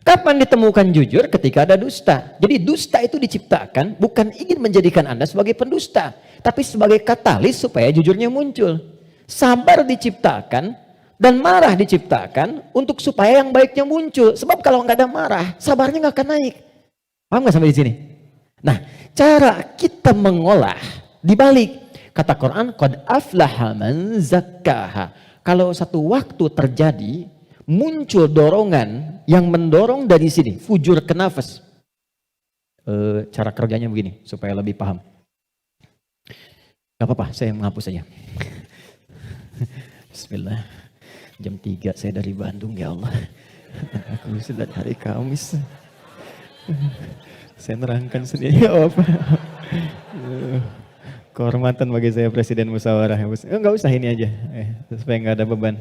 Kapan ditemukan jujur? Ketika ada dusta. Jadi dusta itu diciptakan bukan ingin menjadikan Anda sebagai pendusta, tapi sebagai katalis supaya jujurnya muncul. Sabar diciptakan dan marah diciptakan untuk supaya yang baiknya muncul. Sebab kalau nggak ada marah, sabarnya nggak akan naik. Paham nggak sampai di sini? Nah, cara kita mengolah dibalik. Kata Quran, qad aflaha man zakkaha. Kalau satu waktu terjadi muncul dorongan yang mendorong dari sini, fujur ke nafas. Cara kerjanya begini supaya lebih paham. Gak apa-apa, saya menghapus saja. Bismillah. Jam 3 saya dari Bandung, ya Allah. Aku sudah hari Kamis. Saya nerangkan sendiri. Apa? Kehormatan bagi saya Presiden Musyawarah. Enggak usah ini aja, supaya nggak ada beban.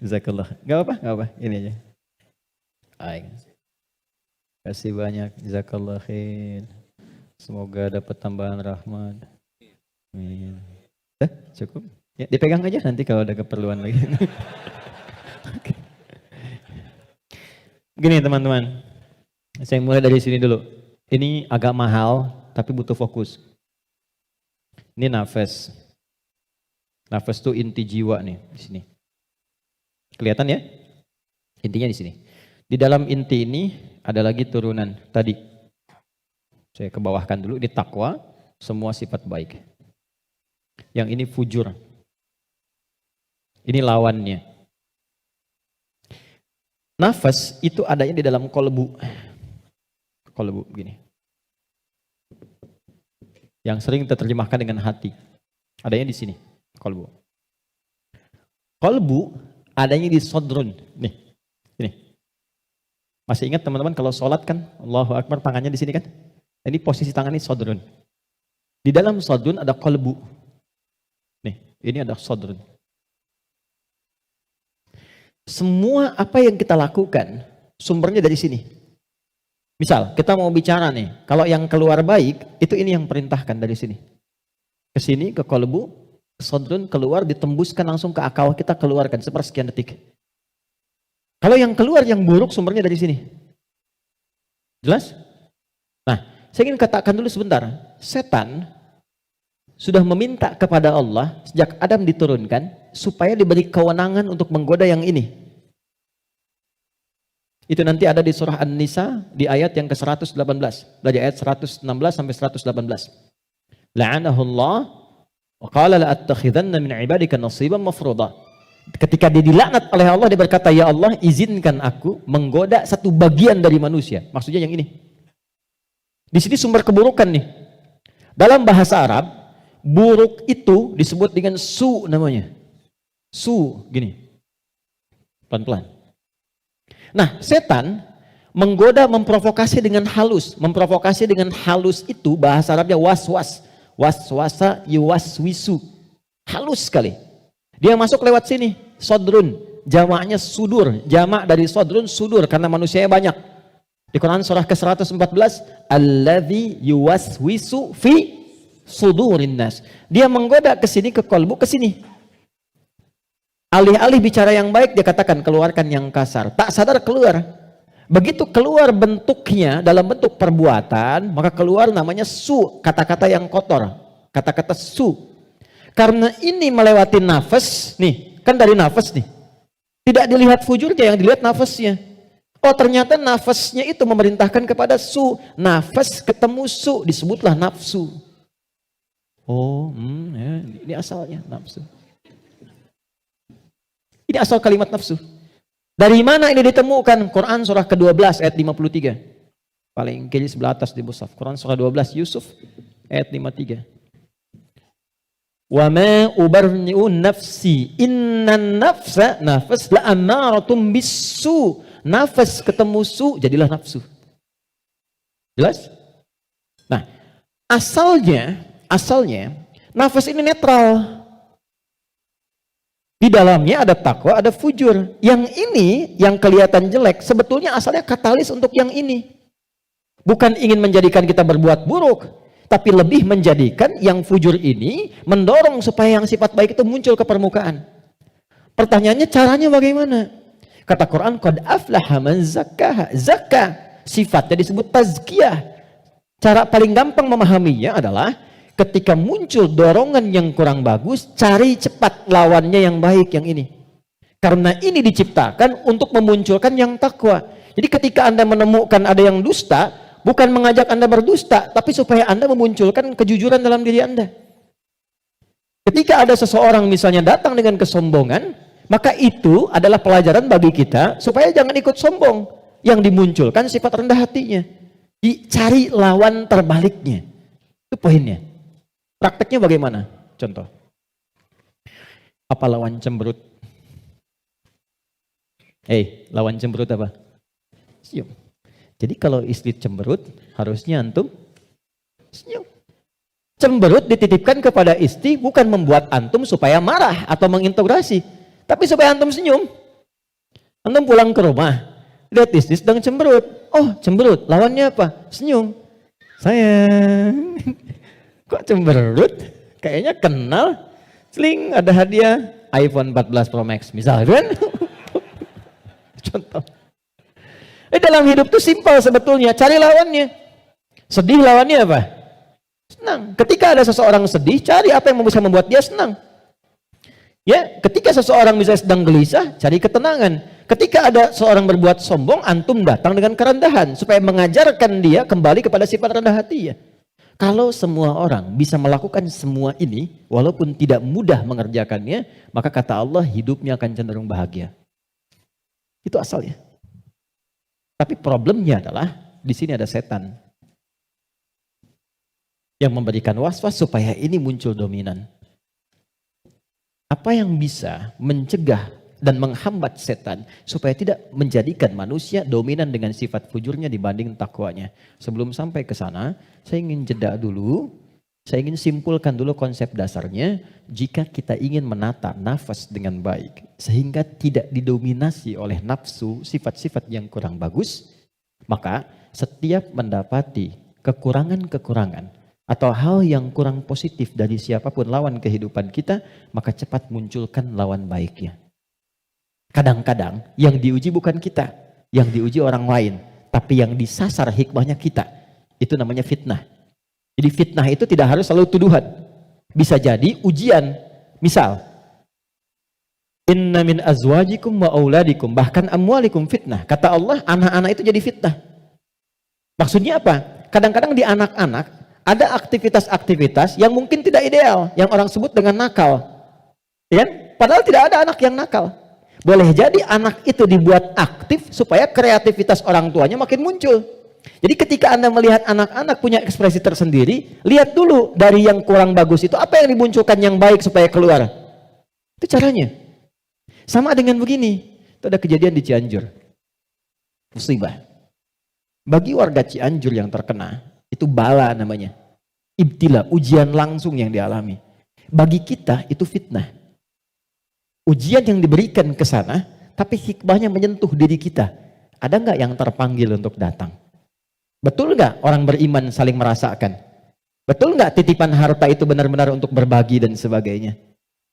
Jazakallah. Gak apa, ini aja. Aing. Kasih banyak, jazakallah khair. Semoga dapat tambahan rahmat. Amin. Cukup? Ya, dipegang aja nanti kalau ada keperluan lagi. Okay. Gini teman-teman, saya mulai dari sini dulu. Ini agak mahal, tapi butuh fokus. Ini nafas. Nafas itu inti jiwa nih di sini. Kelihatan ya? Intinya di sini. Di dalam inti ini ada lagi turunan tadi. Saya ke bawahkan dulu. Ini takwa, semua sifat baik. Yang ini fujur. Ini lawannya. Nafas itu adanya di dalam kolbu. Kolbu begini. Yang sering terjemahkan dengan hati. Adanya di sini, kolbu. Kolbu adanya di sodrun. Nih, ini. Masih ingat teman-teman kalau sholat kan, Allahu Akbar tangannya di sini kan? Ini posisi tangan ini sodrun. Di dalam sodrun ada kolbu. Nih, ini ada sodrun. Semua apa yang kita lakukan, sumbernya dari sini. Misal, kita mau bicara nih, kalau yang keluar baik, itu ini yang perintahkan dari sini. Ke sini, ke kolbu, ke sodrun, keluar, ditembuskan langsung ke akal, kita keluarkan sepersekian detik. Kalau yang keluar, yang buruk, sumbernya dari sini. Jelas? Nah, saya ingin katakan dulu sebentar. Setan sudah meminta kepada Allah, sejak Adam diturunkan, supaya diberi kewenangan untuk menggoda yang ini. Itu nanti ada di surah An-Nisa di ayat yang ke-118. Dari ayat 116 sampai 118. La'anahullah wa qala la'attakhidanna min ibadika nasiban mafruḍa. Ketika dia dilaknat oleh Allah, dia berkata, ya Allah izinkan aku menggoda satu bagian dari manusia. Maksudnya yang ini. Di sini sumber keburukan nih. Dalam bahasa Arab, buruk itu disebut dengan su namanya. Su, gini. Pelan-pelan. Nah, setan menggoda, memprovokasi dengan halus. Memprovokasi dengan halus itu bahasa Arabnya waswas. Waswasa yuwaswisu. Halus sekali. Dia masuk lewat sini, sodrun. Jamaknya sudur. Jamak dari sodrun sudur karena manusianya banyak. Di Quran surah ke-114, alladzi yuwaswisu fi sudurin nas. Dia menggoda ke sini, ke kolbu, ke sini. Alih-alih bicara yang baik, dia katakan keluarkan yang kasar. Tak sadar keluar. Begitu keluar bentuknya dalam bentuk perbuatan, maka keluar namanya su, kata-kata yang kotor. Kata-kata su. Karena ini melewati nafas, nih, kan dari nafas nih. Tidak dilihat fujurnya, yang dilihat nafasnya. Oh, ternyata nafasnya itu memerintahkan kepada su. Nafas ketemu su, disebutlah nafsu. Oh, ya, ini asalnya nafsu. Ini asal kalimat nafsu. Dari mana ini ditemukan? Quran surah ke-12 ayat 53. Paling kiri sebelah atas di mushaf. Quran surah 12 Yusuf ayat 53. Wa ma ubarni'u nafsi innan nafsa nafas la'amaratum bisu. Nafas ketemu su jadilah nafsu. Jelas? Nah, asalnya nafas ini netral. Di dalamnya ada takwa, ada fujur. Yang ini, yang kelihatan jelek, sebetulnya asalnya katalis untuk yang ini. Bukan ingin menjadikan kita berbuat buruk, tapi lebih menjadikan yang fujur ini mendorong supaya yang sifat baik itu muncul ke permukaan. Pertanyaannya caranya bagaimana? Kata Quran, qad aflaha man zakkaha. Zakka, sifatnya disebut tazkiyah. Cara paling gampang memahaminya adalah ketika muncul dorongan yang kurang bagus, cari cepat lawannya yang baik, yang ini. Karena ini diciptakan untuk memunculkan yang takwa. Jadi ketika Anda menemukan ada yang dusta, bukan mengajak Anda berdusta, tapi supaya Anda memunculkan kejujuran dalam diri Anda. Ketika ada seseorang misalnya datang dengan kesombongan, maka itu adalah pelajaran bagi kita supaya jangan ikut sombong. Yang dimunculkan sifat rendah hatinya. Dicari lawan terbaliknya. Itu poinnya. Prakteknya bagaimana? Contoh. Apa lawan cemberut? Lawan cemberut apa? Senyum. Jadi kalau istri cemberut, harusnya antum senyum. Cemberut dititipkan kepada istri bukan membuat antum supaya marah atau mengintegrasi, tapi supaya antum senyum. Antum pulang ke rumah, lihat istri sedang cemberut. Oh, cemberut. Lawannya apa? Senyum. Sayang. Kok cemberut? Kayaknya kenal. Sling, ada hadiah iPhone 14 Pro Max misalnya kan. Contoh. Dalam hidup tuh simpel sebetulnya, cari lawannya. Sedih lawannya apa? Senang. Ketika ada seseorang sedih, cari apa yang bisa membuat dia senang. Ya, ketika seseorang bisa sedang gelisah, cari ketenangan. Ketika ada seorang berbuat sombong, antum datang dengan kerendahan supaya mengajarkan dia kembali kepada sifat rendah hati ya. Kalau semua orang bisa melakukan semua ini, walaupun tidak mudah mengerjakannya, maka kata Allah hidupnya akan cenderung bahagia. Itu asalnya. Tapi problemnya adalah di sini ada setan yang memberikan was-was supaya ini muncul dominan. Apa yang bisa mencegah dan menghambat setan supaya tidak menjadikan manusia dominan dengan sifat fujurnya dibanding takwanya? Sebelum sampai ke sana, saya ingin jeda dulu. Saya ingin simpulkan dulu konsep dasarnya. Jika kita ingin menata nafas dengan baik, sehingga tidak didominasi oleh nafsu, sifat-sifat yang kurang bagus, maka setiap mendapati kekurangan-kekurangan atau hal yang kurang positif dari siapapun lawan kehidupan kita, maka cepat munculkan lawan baiknya. Kadang-kadang yang diuji bukan kita, yang diuji orang lain, tapi yang disasar hikmahnya kita. Itu namanya fitnah. Jadi fitnah itu tidak harus selalu tuduhan. Bisa jadi ujian. Misal, inna min azwajikum wa auladikum, bahkan amwalikum fitnah. Kata Allah, anak-anak itu jadi fitnah. Maksudnya apa? Kadang-kadang di anak-anak ada aktivitas-aktivitas yang mungkin tidak ideal, yang orang sebut dengan nakal. Ya? Padahal tidak ada anak yang nakal. Boleh jadi anak itu dibuat aktif supaya kreativitas orang tuanya makin muncul. Jadi ketika Anda melihat anak-anak punya ekspresi tersendiri, lihat dulu dari yang kurang bagus itu apa yang dimunculkan yang baik supaya keluar. Itu caranya. Sama dengan begini, itu ada kejadian di Cianjur. Musibah. Bagi warga Cianjur yang terkena, itu bala namanya. Ibtila, ujian langsung yang dialami. Bagi kita itu fitnah. Ujian yang diberikan ke sana, tapi hikmahnya menyentuh diri kita. Ada nggak yang terpanggil untuk datang? Betul nggak orang beriman saling merasakan? Betul nggak titipan harta itu benar-benar untuk berbagi dan sebagainya?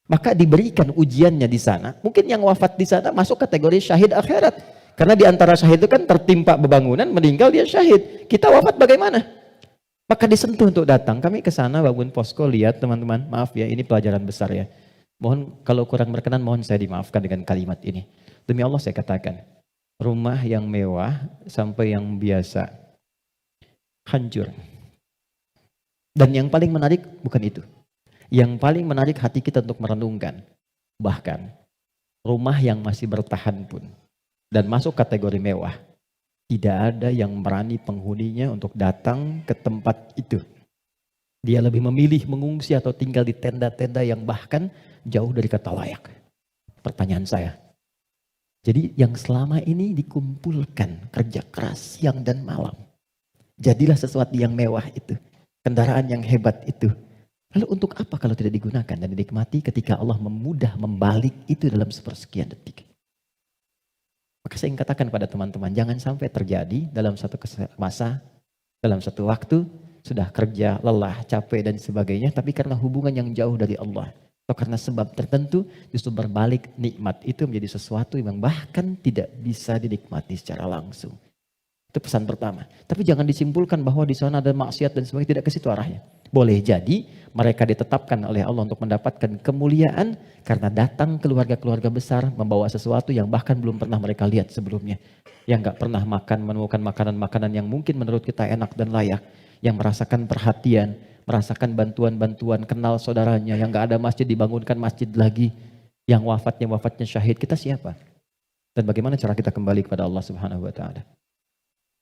Maka diberikan ujiannya di sana. Mungkin yang wafat di sana masuk kategori syahid akhirat. Karena di antara syahid itu kan tertimpa bebangunan, meninggal dia syahid. Kita wafat bagaimana? Maka disentuh untuk datang. Kami ke sana bangun posko, lihat teman-teman, maaf ya, ini pelajaran besar ya. Mohon kalau kurang berkenan, mohon saya dimaafkan dengan kalimat ini. Demi Allah saya katakan, rumah yang mewah sampai yang biasa hancur. Dan yang paling menarik bukan itu. Yang paling menarik hati kita untuk merenungkan. Bahkan rumah yang masih bertahan pun dan masuk kategori mewah, tidak ada yang berani penghuninya untuk datang ke tempat itu. Dia lebih memilih mengungsi atau tinggal di tenda-tenda yang bahkan jauh dari kata layak. Pertanyaan saya, jadi yang selama ini dikumpulkan kerja keras siang dan malam, jadilah sesuatu yang mewah itu, kendaraan yang hebat itu, lalu untuk apa kalau tidak digunakan dan dinikmati ketika Allah memudah membalik itu dalam sepersekian detik? Maka saya ingin katakan pada teman-teman, jangan sampai terjadi dalam satu masa, dalam satu waktu, sudah kerja, lelah, capek dan sebagainya, tapi karena hubungan yang jauh dari Allah, atau karena sebab tertentu, justru berbalik nikmat itu menjadi sesuatu yang bahkan tidak bisa dinikmati secara langsung. Itu pesan pertama. Tapi jangan disimpulkan bahwa di sana ada maksiat dan sebagainya, tidak ke situ arahnya. Boleh jadi mereka ditetapkan oleh Allah untuk mendapatkan kemuliaan karena datang keluarga-keluarga besar membawa sesuatu yang bahkan belum pernah mereka lihat sebelumnya. Yang gak pernah makan, menemukan makanan-makanan yang mungkin menurut kita enak dan layak. Yang merasakan perhatian, merasakan bantuan-bantuan, kenal saudaranya. Yang gak ada masjid, dibangunkan masjid lagi. Yang wafatnya syahid, kita siapa? Dan bagaimana cara kita kembali kepada Allah Subhanahu wa Ta'ala?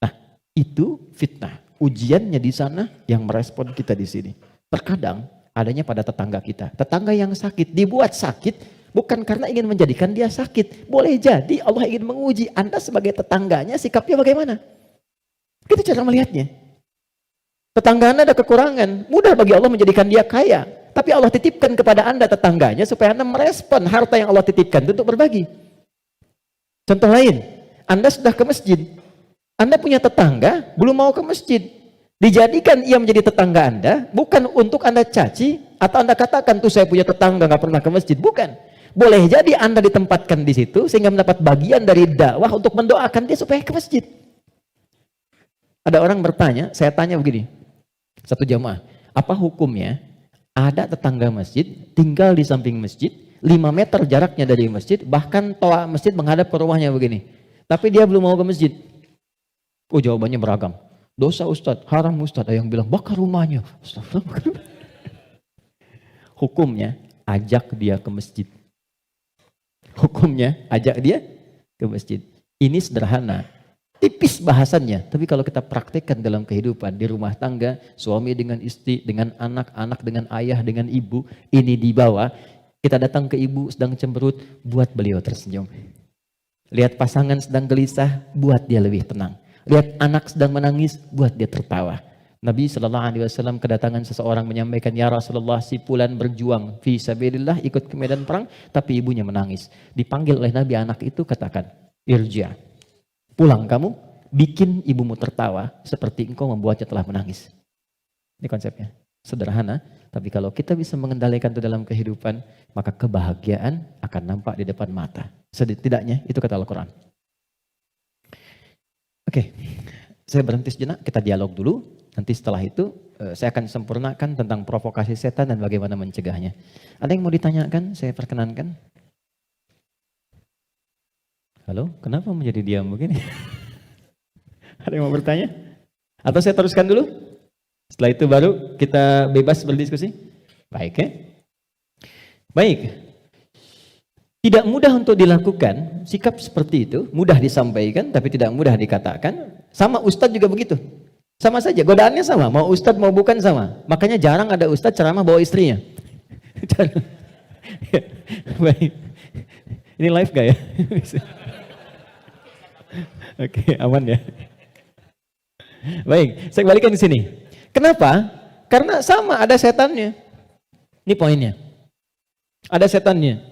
Nah, itu fitnah. Ujiannya di sana yang merespon kita di sini. Terkadang adanya pada tetangga kita. Tetangga yang sakit dibuat sakit bukan karena ingin menjadikan dia sakit. Boleh jadi Allah ingin menguji Anda sebagai tetangganya, sikapnya bagaimana. Itu cara melihatnya. Tetangga Anda ada kekurangan, mudah bagi Allah menjadikan dia kaya. Tapi Allah titipkan kepada Anda tetangganya supaya Anda merespon harta yang Allah titipkan untuk berbagi. Contoh lain, Anda sudah ke masjid. Anda punya tetangga, belum mau ke masjid. Dijadikan ia menjadi tetangga Anda, bukan untuk Anda caci, atau Anda katakan, tuh saya punya tetangga gak pernah ke masjid. Bukan. Boleh jadi Anda ditempatkan di situ, sehingga mendapat bagian dari dakwah untuk mendoakan dia supaya ke masjid. Ada orang bertanya, saya tanya begini, satu jamaah, apa hukumnya ada tetangga masjid, tinggal di samping masjid, 5 meter jaraknya dari masjid, bahkan toa masjid menghadap ke rumahnya begini. Tapi dia belum mau ke masjid. Oh, jawabannya beragam. Dosa Ustadz, haram Ustadz. Ada yang bilang, bakar rumahnya. Hukumnya, ajak dia ke masjid. Hukumnya, ajak dia ke masjid. Ini sederhana. Tipis bahasannya, tapi kalau kita praktekkan dalam kehidupan di rumah tangga, suami dengan istri, dengan anak, anak dengan ayah, dengan ibu, ini dibawa, kita datang ke ibu sedang cemberut, buat beliau tersenyum. Lihat pasangan sedang gelisah, buat dia lebih tenang. Lihat anak sedang menangis, buat dia tertawa. Nabi SAW kedatangan seseorang menyampaikan, ya Rasulullah, si fulan berjuang fi sabilillah, ikut ke medan perang, tapi ibunya menangis. Dipanggil oleh Nabi anak itu, katakan, irja. Pulang kamu, bikin ibumu tertawa seperti engkau membuatnya telah menangis. Ini konsepnya. Sederhana, tapi kalau kita bisa mengendalikan itu dalam kehidupan, maka kebahagiaan akan nampak di depan mata. Setidaknya itu kata Al-Quran. Oke, saya berhenti sejenak, kita dialog dulu. Nanti setelah itu saya akan sempurnakan tentang provokasi setan dan bagaimana mencegahnya. Ada yang mau ditanyakan? Saya perkenankan. Halo, kenapa menjadi diam begini? Ada yang mau bertanya? Atau saya teruskan dulu? Setelah itu baru kita bebas berdiskusi? Baik ya? Baik. Tidak mudah untuk dilakukan, sikap seperti itu, mudah disampaikan tapi tidak mudah dikatakan. Sama ustadz juga begitu. Sama saja, godaannya sama, mau ustadz mau bukan sama. Makanya jarang ada ustadz ceramah bawa istrinya. Baik. Ini live gak ya? Oke, aman ya. Baik, saya kembalikan di sini. Kenapa? Karena sama, ada setannya. Ini poinnya. Ada setannya.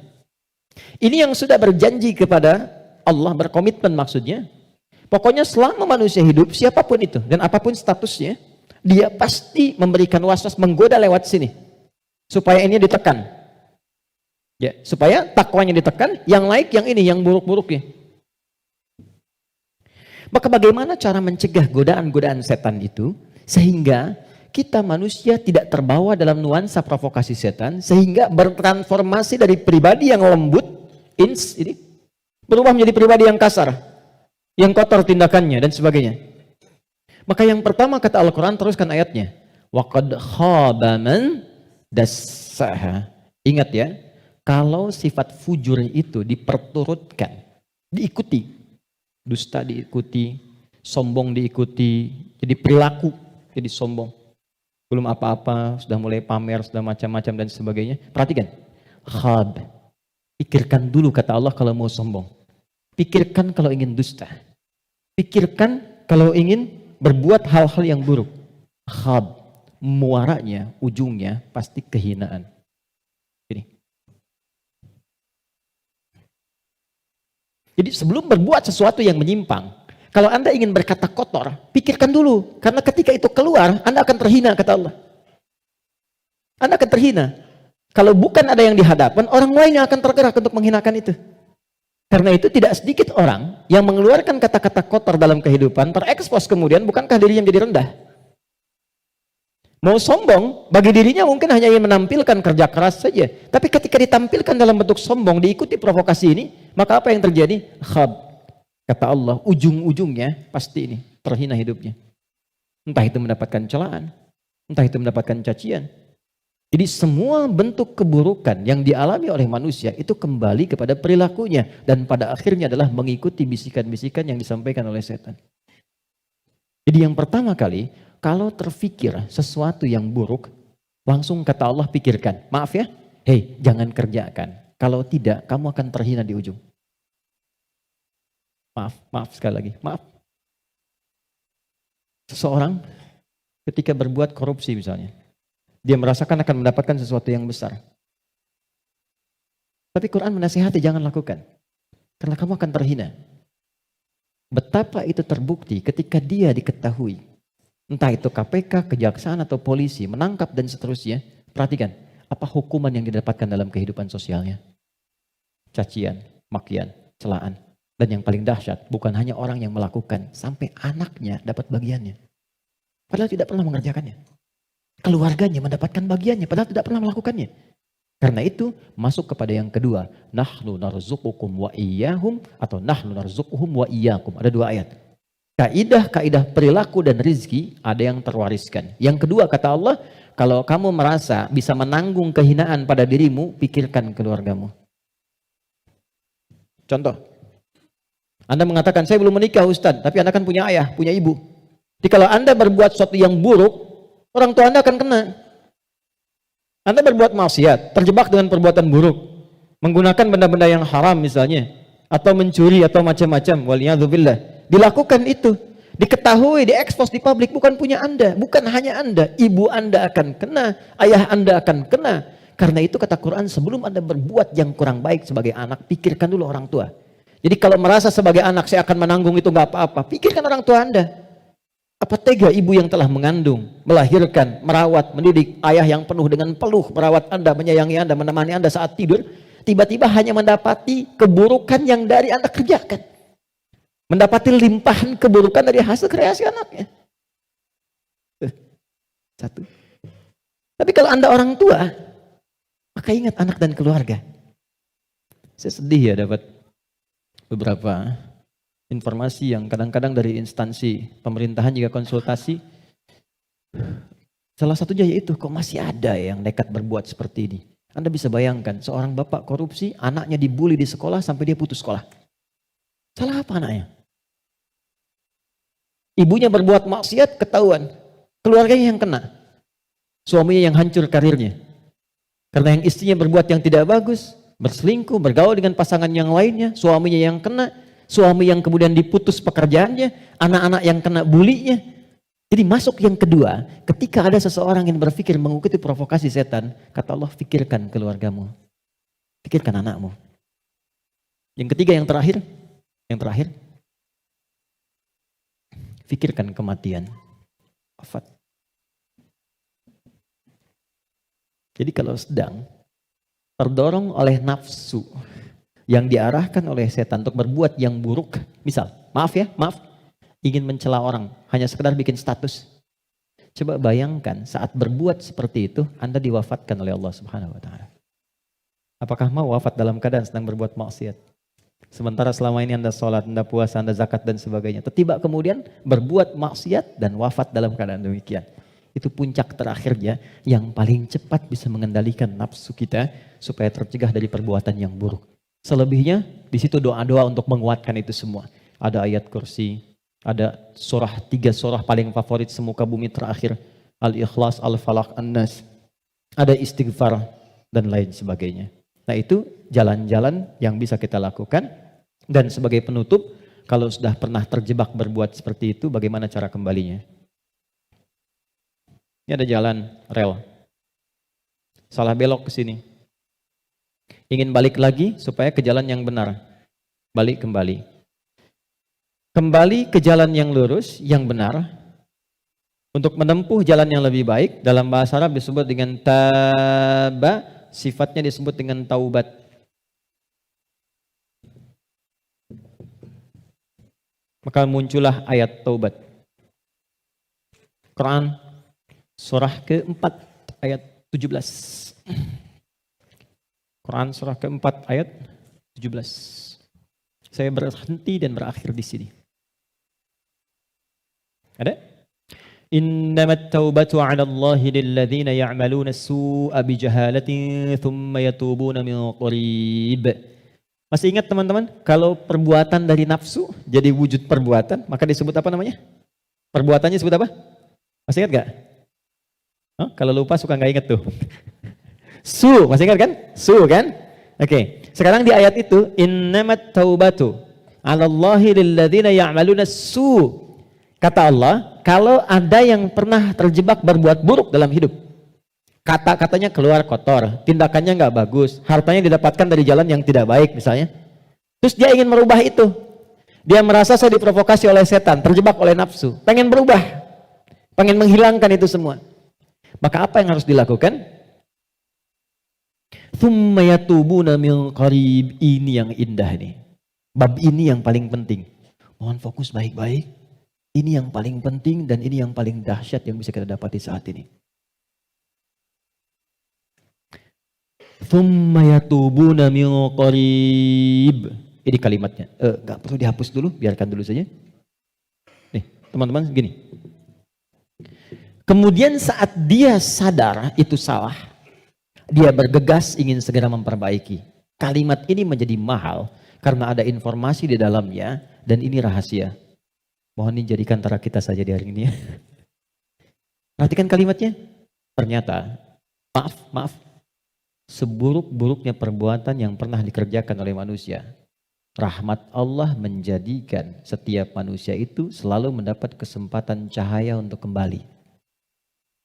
Ini yang sudah berjanji kepada Allah, berkomitmen maksudnya. Pokoknya selama manusia hidup, siapapun itu, dan apapun statusnya, dia pasti memberikan waswas, menggoda lewat sini. Supaya ini ditekan. Ya, supaya takwanya ditekan, yang naik yang ini, yang buruk-buruknya. Maka bagaimana cara mencegah godaan-godaan setan itu sehingga kita manusia tidak terbawa dalam nuansa provokasi setan sehingga bertransformasi dari pribadi yang lembut ini berubah menjadi pribadi yang kasar, yang kotor tindakannya dan sebagainya. Maka yang pertama kata Al-Quran, teruskan ayatnya, waqad khaba man dassaha. Ingat ya, kalau sifat fujur itu diperturutkan, diikuti, dusta diikuti, sombong diikuti, jadi perilaku, jadi sombong. Belum apa-apa, sudah mulai pamer, sudah macam-macam dan sebagainya. Perhatikan, khab. Pikirkan dulu kata Allah kalau mau sombong. Pikirkan kalau ingin dusta. Pikirkan kalau ingin berbuat hal-hal yang buruk. Khab. Muaranya, ujungnya pasti kehinaan. Ini. Jadi sebelum berbuat sesuatu yang menyimpang, kalau Anda ingin berkata kotor, pikirkan dulu. Karena ketika itu keluar, Anda akan terhina, kata Allah. Anda akan terhina. Kalau bukan ada yang dihadapan, orang lain yang akan tergerak untuk menghinakan itu. Karena itu tidak sedikit orang yang mengeluarkan kata-kata kotor dalam kehidupan, terekspos kemudian, bukankah dirinya menjadi rendah? Mau sombong, bagi dirinya mungkin hanya ingin menampilkan kerja keras saja. Tapi ketika ditampilkan dalam bentuk sombong, diikuti provokasi ini, maka apa yang terjadi? Khab. Kata Allah, ujung-ujungnya pasti ini, terhina hidupnya. Entah itu mendapatkan celaan, entah itu mendapatkan cacian. Jadi semua bentuk keburukan yang dialami oleh manusia itu kembali kepada perilakunya. Dan pada akhirnya adalah mengikuti bisikan-bisikan yang disampaikan oleh setan. Jadi yang pertama kali, kalau terfikir sesuatu yang buruk, langsung kata Allah pikirkan, maaf ya, hei jangan kerjakan. Kalau tidak, kamu akan terhina di ujung. Maaf sekali lagi, maaf. Seseorang ketika berbuat korupsi misalnya, dia merasakan akan mendapatkan sesuatu yang besar. Tapi Quran menasihati jangan lakukan. Karena kamu akan terhina. Betapa itu terbukti ketika dia diketahui. Entah itu KPK, kejaksaan atau polisi menangkap dan seterusnya. Perhatikan, apa hukuman yang didapatkan dalam kehidupan sosialnya? Cacian, makian, celaan. Dan yang paling dahsyat, bukan hanya orang yang melakukan, sampai anaknya dapat bagiannya. padahal tidak pernah mengerjakannya. Keluarganya mendapatkan bagiannya, padahal tidak pernah melakukannya. Karena itu masuk kepada yang kedua, nahnu narzuqukum wa iyyahum atau nahnu narzuquhum wa iyyakum. Ada dua ayat. Kaidah perilaku dan rizki ada yang terwariskan. Yang kedua kata Allah, kalau kamu merasa bisa menanggung kehinaan pada dirimu, pikirkan keluargamu. Contoh, Anda mengatakan saya belum menikah Ustaz, tapi Anda kan punya ayah, punya ibu. Jadi kalau Anda berbuat sesuatu yang buruk, orang tua Anda akan kena. Anda berbuat maksiat, terjebak dengan perbuatan buruk, menggunakan benda-benda yang haram misalnya, atau mencuri atau macam-macam, waliyadzubillah. Dilakukan itu, diketahui, diekspos di publik, bukan punya Anda, bukan hanya Anda, ibu Anda akan kena, ayah Anda akan kena. Karena itu kata Quran, sebelum Anda berbuat yang kurang baik sebagai anak, pikirkan dulu orang tua. Jadi kalau merasa sebagai anak saya akan menanggung itu nggak apa-apa, pikirkan orang tua Anda. Apa tega ibu yang telah mengandung, melahirkan, merawat, mendidik, ayah yang penuh dengan peluh, merawat Anda, menyayangi Anda, menemani Anda saat tidur, tiba-tiba hanya mendapati keburukan yang dari Anda kerjakan. Mendapati limpahan keburukan dari hasil kreasi anaknya. Satu. Tapi kalau Anda orang tua, maka ingat anak dan keluarga. Saya sedih ya dapat beberapa informasi yang kadang-kadang dari instansi pemerintahan juga konsultasi. Salah satunya yaitu kok masih ada yang nekat berbuat seperti ini. Anda bisa bayangkan seorang bapak korupsi, anaknya dibully di sekolah sampai dia putus sekolah. Salah apa anaknya? Ibunya berbuat maksiat, ketahuan. Keluarganya yang kena. Suaminya yang hancur karirnya. Karena yang istrinya berbuat yang tidak bagus, berselingkuh, bergaul dengan pasangan yang lainnya, suaminya yang kena. Suami yang kemudian diputus pekerjaannya, anak-anak yang kena bulinya. Jadi masuk yang kedua, ketika ada seseorang yang berpikir mengikuti provokasi setan, kata Allah, pikirkan keluargamu, pikirkan anakmu. Yang ketiga, yang terakhir, pikirkan kematian, wafat. Jadi kalau sedang terdorong oleh nafsu, yang diarahkan oleh setan untuk berbuat yang buruk, misal, maaf, ingin mencela orang, hanya sekedar bikin status. Coba bayangkan saat berbuat seperti itu, Anda diwafatkan oleh Allah Subhanahu wa Ta'ala. Apakah mau wafat dalam keadaan sedang berbuat maksiat? Sementara selama ini Anda sholat, Anda puasa, Anda zakat dan sebagainya. Tiba kemudian berbuat maksiat dan wafat dalam keadaan demikian. Itu puncak terakhirnya yang paling cepat bisa mengendalikan nafsu kita supaya tercegah dari perbuatan yang buruk. Selebihnya di situ doa-doa untuk menguatkan itu semua. Ada ayat kursi, ada tiga surah paling favorit semuka bumi terakhir, Al-Ikhlas, Al-Falaq, An-Nas. Ada istighfar dan lain sebagainya. Nah itu jalan-jalan yang bisa kita lakukan. Dan sebagai penutup, kalau sudah pernah terjebak berbuat seperti itu, bagaimana cara kembalinya? Ini ada jalan rel. Salah belok ke sini. Ingin balik lagi supaya ke jalan yang benar. Balik kembali. Kembali ke jalan yang lurus, yang benar. Untuk menempuh jalan yang lebih baik, dalam bahasa Arab disebut dengan taba, sifatnya disebut dengan taubat. Maka muncullah ayat taubat. Quran surah ke-4 ayat 17. Quran surah ke-4 ayat 17. Saya berhenti dan berakhir di sini. Ada? Innamat taubatu 'ala Allahi lilladzina ya'maluna as-su'a bijahalatin thumma yatubuna min qarib. Masih ingat teman-teman? Kalau perbuatan dari nafsu jadi wujud perbuatan, maka disebut apa namanya? Perbuatannya disebut apa? Masih ingat gak? Kalau lupa suka gak ingat tuh. Masih ingat kan? Kan? Oke. Sekarang di ayat itu, innamat taubatu 'ala Allahi lilladzina ya'maluna as-su'. Kata Allah, kalau ada yang pernah terjebak berbuat buruk dalam hidup, kata-katanya keluar kotor, tindakannya nggak bagus, hartanya didapatkan dari jalan yang tidak baik misalnya, terus dia ingin merubah itu, dia merasa saya diprovokasi oleh setan, terjebak oleh nafsu, pengen berubah, pengen menghilangkan itu semua, maka apa yang harus dilakukan? Tsumma yatubuna min qarib. Ini yang indah nih, bab ini yang paling penting. Mohon fokus baik-baik. Ini yang paling penting dan ini yang paling dahsyat yang bisa kita dapati saat ini. Thumma yatubuna min qarib. Ini kalimatnya. Gak perlu dihapus dulu, biarkan dulu saja. Nih, teman-teman gini. Kemudian saat dia sadar itu salah, dia bergegas ingin segera memperbaiki. Kalimat ini menjadi mahal karena ada informasi di dalamnya dan ini rahasia. Mohon dijadikan antara kita saja di hari ini ya. Perhatikan kalimatnya. Ternyata, maaf, seburuk-buruknya perbuatan yang pernah dikerjakan oleh manusia, rahmat Allah menjadikan setiap manusia itu selalu mendapat kesempatan cahaya untuk kembali.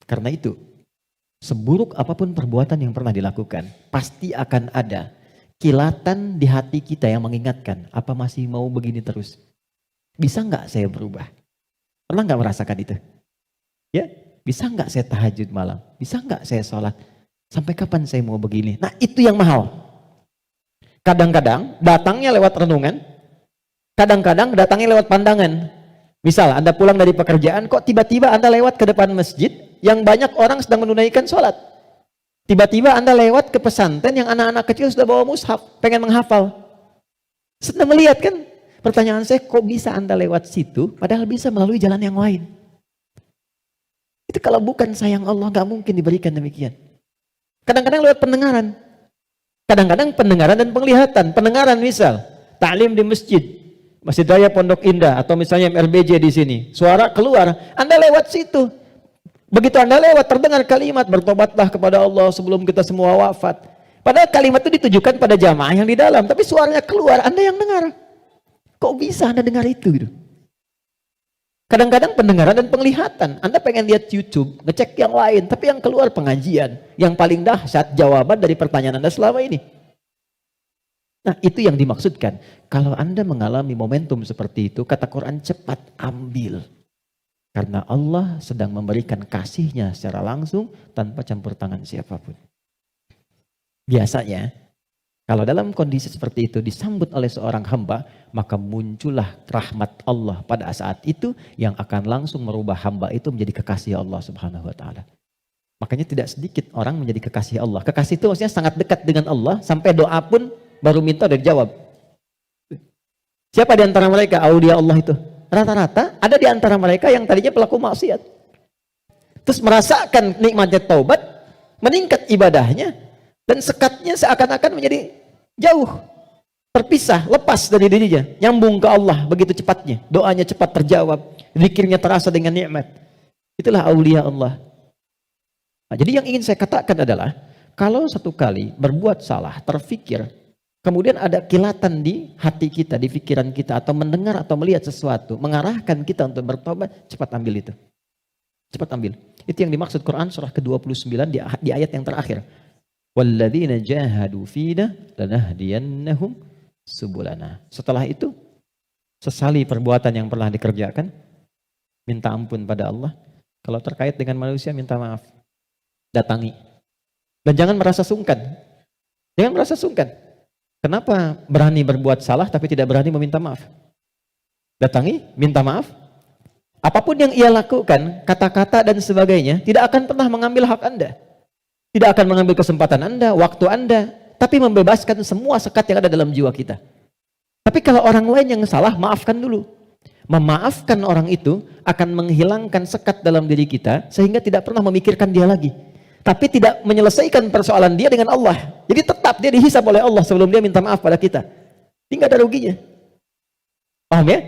Karena itu, seburuk apapun perbuatan yang pernah dilakukan, pasti akan ada kilatan di hati kita yang mengingatkan, apa masih mau begini terus? Bisa nggak saya berubah? Pernah nggak merasakan itu? Ya, bisa nggak saya tahajud malam? Bisa nggak saya sholat? Sampai kapan saya mau begini? Nah itu yang mahal. Kadang-kadang datangnya lewat renungan, kadang-kadang datangnya lewat pandangan. Misal Anda pulang dari pekerjaan, kok tiba-tiba Anda lewat ke depan masjid yang banyak orang sedang menunaikan sholat. Tiba-tiba Anda lewat ke pesantren yang anak-anak kecil sudah bawa mushaf, pengen menghafal. Sedang melihat kan? Pertanyaan saya, kok bisa Anda lewat situ padahal bisa melalui jalan yang lain? Itu kalau bukan sayang Allah gak mungkin diberikan demikian. Kadang-kadang lewat pendengaran. Kadang-kadang pendengaran dan penglihatan. Pendengaran misal, ta'lim di masjid, Masjid Raya Pondok Indah atau misalnya MRBJ di sini. Suara keluar, Anda lewat situ. Begitu Anda lewat terdengar kalimat, bertobatlah kepada Allah sebelum kita semua wafat. Padahal kalimat itu ditujukan pada jamaah yang di dalam, tapi suaranya keluar, Anda yang dengar. Kok bisa Anda dengar itu? Gitu? Kadang-kadang pendengaran dan penglihatan. Anda pengen lihat YouTube, ngecek yang lain, tapi yang keluar pengajian. Yang paling dahsyat jawaban dari pertanyaan Anda selama ini. Nah itu yang dimaksudkan. Kalau Anda mengalami momentum seperti itu, kata Quran cepat ambil. Karena Allah sedang memberikan kasihnya secara langsung tanpa campur tangan siapapun. Biasanya, kalau dalam kondisi seperti itu disambut oleh seorang hamba, maka muncullah rahmat Allah pada saat itu yang akan langsung merubah hamba itu menjadi kekasih Allah Subhanahu wa taala. Makanya tidak sedikit orang menjadi kekasih Allah. Kekasih itu maksudnya sangat dekat dengan Allah sampai doa pun baru minta udah dijawab. Siapa di antara mereka aulia Allah itu? Rata-rata ada di antara mereka yang tadinya pelaku maksiat. Terus merasakan nikmatnya taubat, meningkat ibadahnya, dan sekatnya seakan-akan menjadi jauh, terpisah, lepas dari dirinya, nyambung ke Allah begitu cepatnya, doanya cepat terjawab, zikirnya terasa dengan nikmat. Itulah aulia Allah. Nah, jadi yang ingin saya katakan adalah, kalau satu kali berbuat salah, terfikir, kemudian ada kilatan di hati kita, di pikiran kita, atau mendengar atau melihat sesuatu, mengarahkan kita untuk bertobat, cepat ambil itu. Cepat ambil. Itu yang dimaksud Quran surah ke-29 di ayat yang terakhir. Walladzina jahadu fina lanahdiyannahum subulana. Setelah itu, sesali perbuatan yang pernah dikerjakan, minta ampun pada Allah. Kalau terkait dengan manusia, minta maaf. Datangi. Dan jangan merasa sungkan. Jangan merasa sungkan. Kenapa berani berbuat salah tapi tidak berani meminta maaf? Datangi, minta maaf. Apapun yang ia lakukan, kata-kata dan sebagainya, tidak akan pernah mengambil hak Anda. Tidak akan mengambil kesempatan Anda, waktu Anda, tapi membebaskan semua sekat yang ada dalam jiwa kita. Tapi kalau orang lain yang salah, maafkan dulu. Memaafkan orang itu akan menghilangkan sekat dalam diri kita, sehingga tidak pernah memikirkan dia lagi. Tapi tidak menyelesaikan persoalan dia dengan Allah. Jadi tetap dia dihisab oleh Allah sebelum dia minta maaf pada kita. Tidak ada ruginya. Paham ya?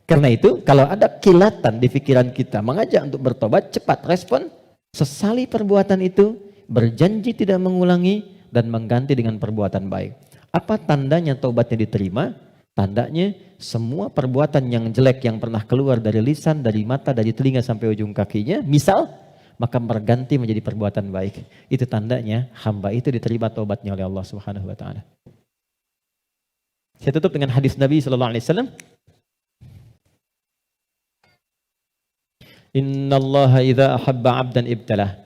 Karena itu, kalau ada kilatan di pikiran kita, mengajak untuk bertobat, cepat respon, sesali perbuatan itu, berjanji tidak mengulangi dan mengganti dengan perbuatan baik. Apa tandanya taubatnya diterima? Tandanya semua perbuatan yang jelek yang pernah keluar dari lisan, dari mata, dari telinga sampai ujung kakinya, misal, maka berganti menjadi perbuatan baik. Itu tandanya hamba itu diterima taubatnya oleh Allah Subhanahu wa taala. Saya tutup dengan hadis Nabi sallallahu alaihi wasallam. Innallaha idza ahabba 'abdan ibtalah.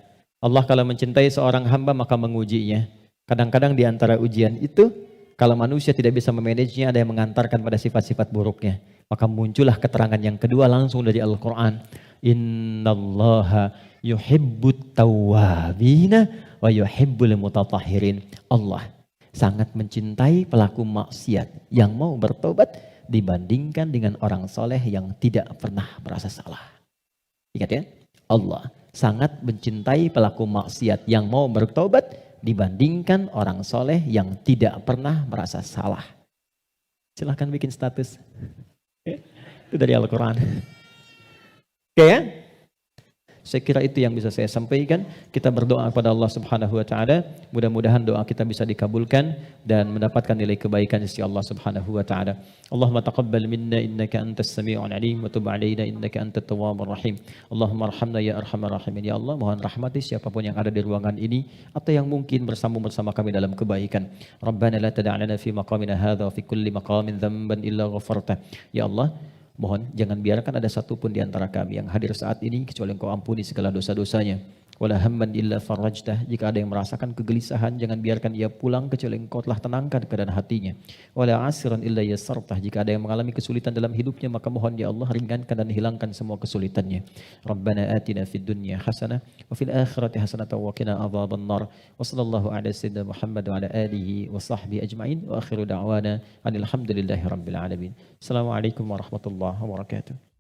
Allah kalau mencintai seorang hamba maka mengujinya. Kadang-kadang di antara ujian itu, kalau manusia tidak bisa memanagenya, ada yang mengantarkan pada sifat-sifat buruknya. Maka muncullah keterangan yang kedua langsung dari Al-Quran. Innallaha yuhibbut tawwabina wa yuhibbul mutatahhirin. Allah sangat mencintai pelaku maksiat yang mau bertobat dibandingkan dengan orang soleh yang tidak pernah merasa salah. Ingat ya, Allah sangat mencintai pelaku maksiat yang mau bertobat dibandingkan orang soleh yang tidak pernah merasa salah. Silahkan bikin status. Itu dari Al-Quran. Oke ya? Saya kira itu yang bisa saya sampaikan. Kita berdoa kepada Allah Subhanahu wa taala, mudah-mudahan doa kita bisa dikabulkan dan mendapatkan nilai kebaikan sisi Allah Subhanahu wa taala. Allahumma taqabbal minna innaka antas sami'ul alim wa tub 'alaina innaka antat tawwabur rahim. Allahumma arhamna ya arhamar rahimin. Ya Allah, mohon rahmati siapapun yang ada di ruangan ini atau yang mungkin bersama kami dalam kebaikan. Rabbana la tada' lana fi maqamina hadza wa fi kulli maqamin dhanban illa ghafarta. Ya Allah, mohon jangan biarkan ada satupun di antara kami yang hadir saat ini kecuali Engkau ampuni segala dosa-dosanya. Wala hamman illa farajtah. Jika ada yang merasakan kegelisahan, jangan biarkan ia pulang kecuali Engkau telah tenangkan keadaan hatinya. Wala asiran illa yassartah. Jika ada yang mengalami kesulitan dalam hidupnya, maka mohon ya Allah ringankan dan hilangkan semua kesulitannya. Rabbana atina fid dunya hasanah wa fil akhirati hasanah wa qina adzabannar. Wa sallallahu ala sayyidina Muhammad wa ala alihi wa sahbihi ajma'in. Wa akhiru da'wana alhamdulillahi rabbil alamin. Assalamualaikum warahmatullahi wabarakatuh.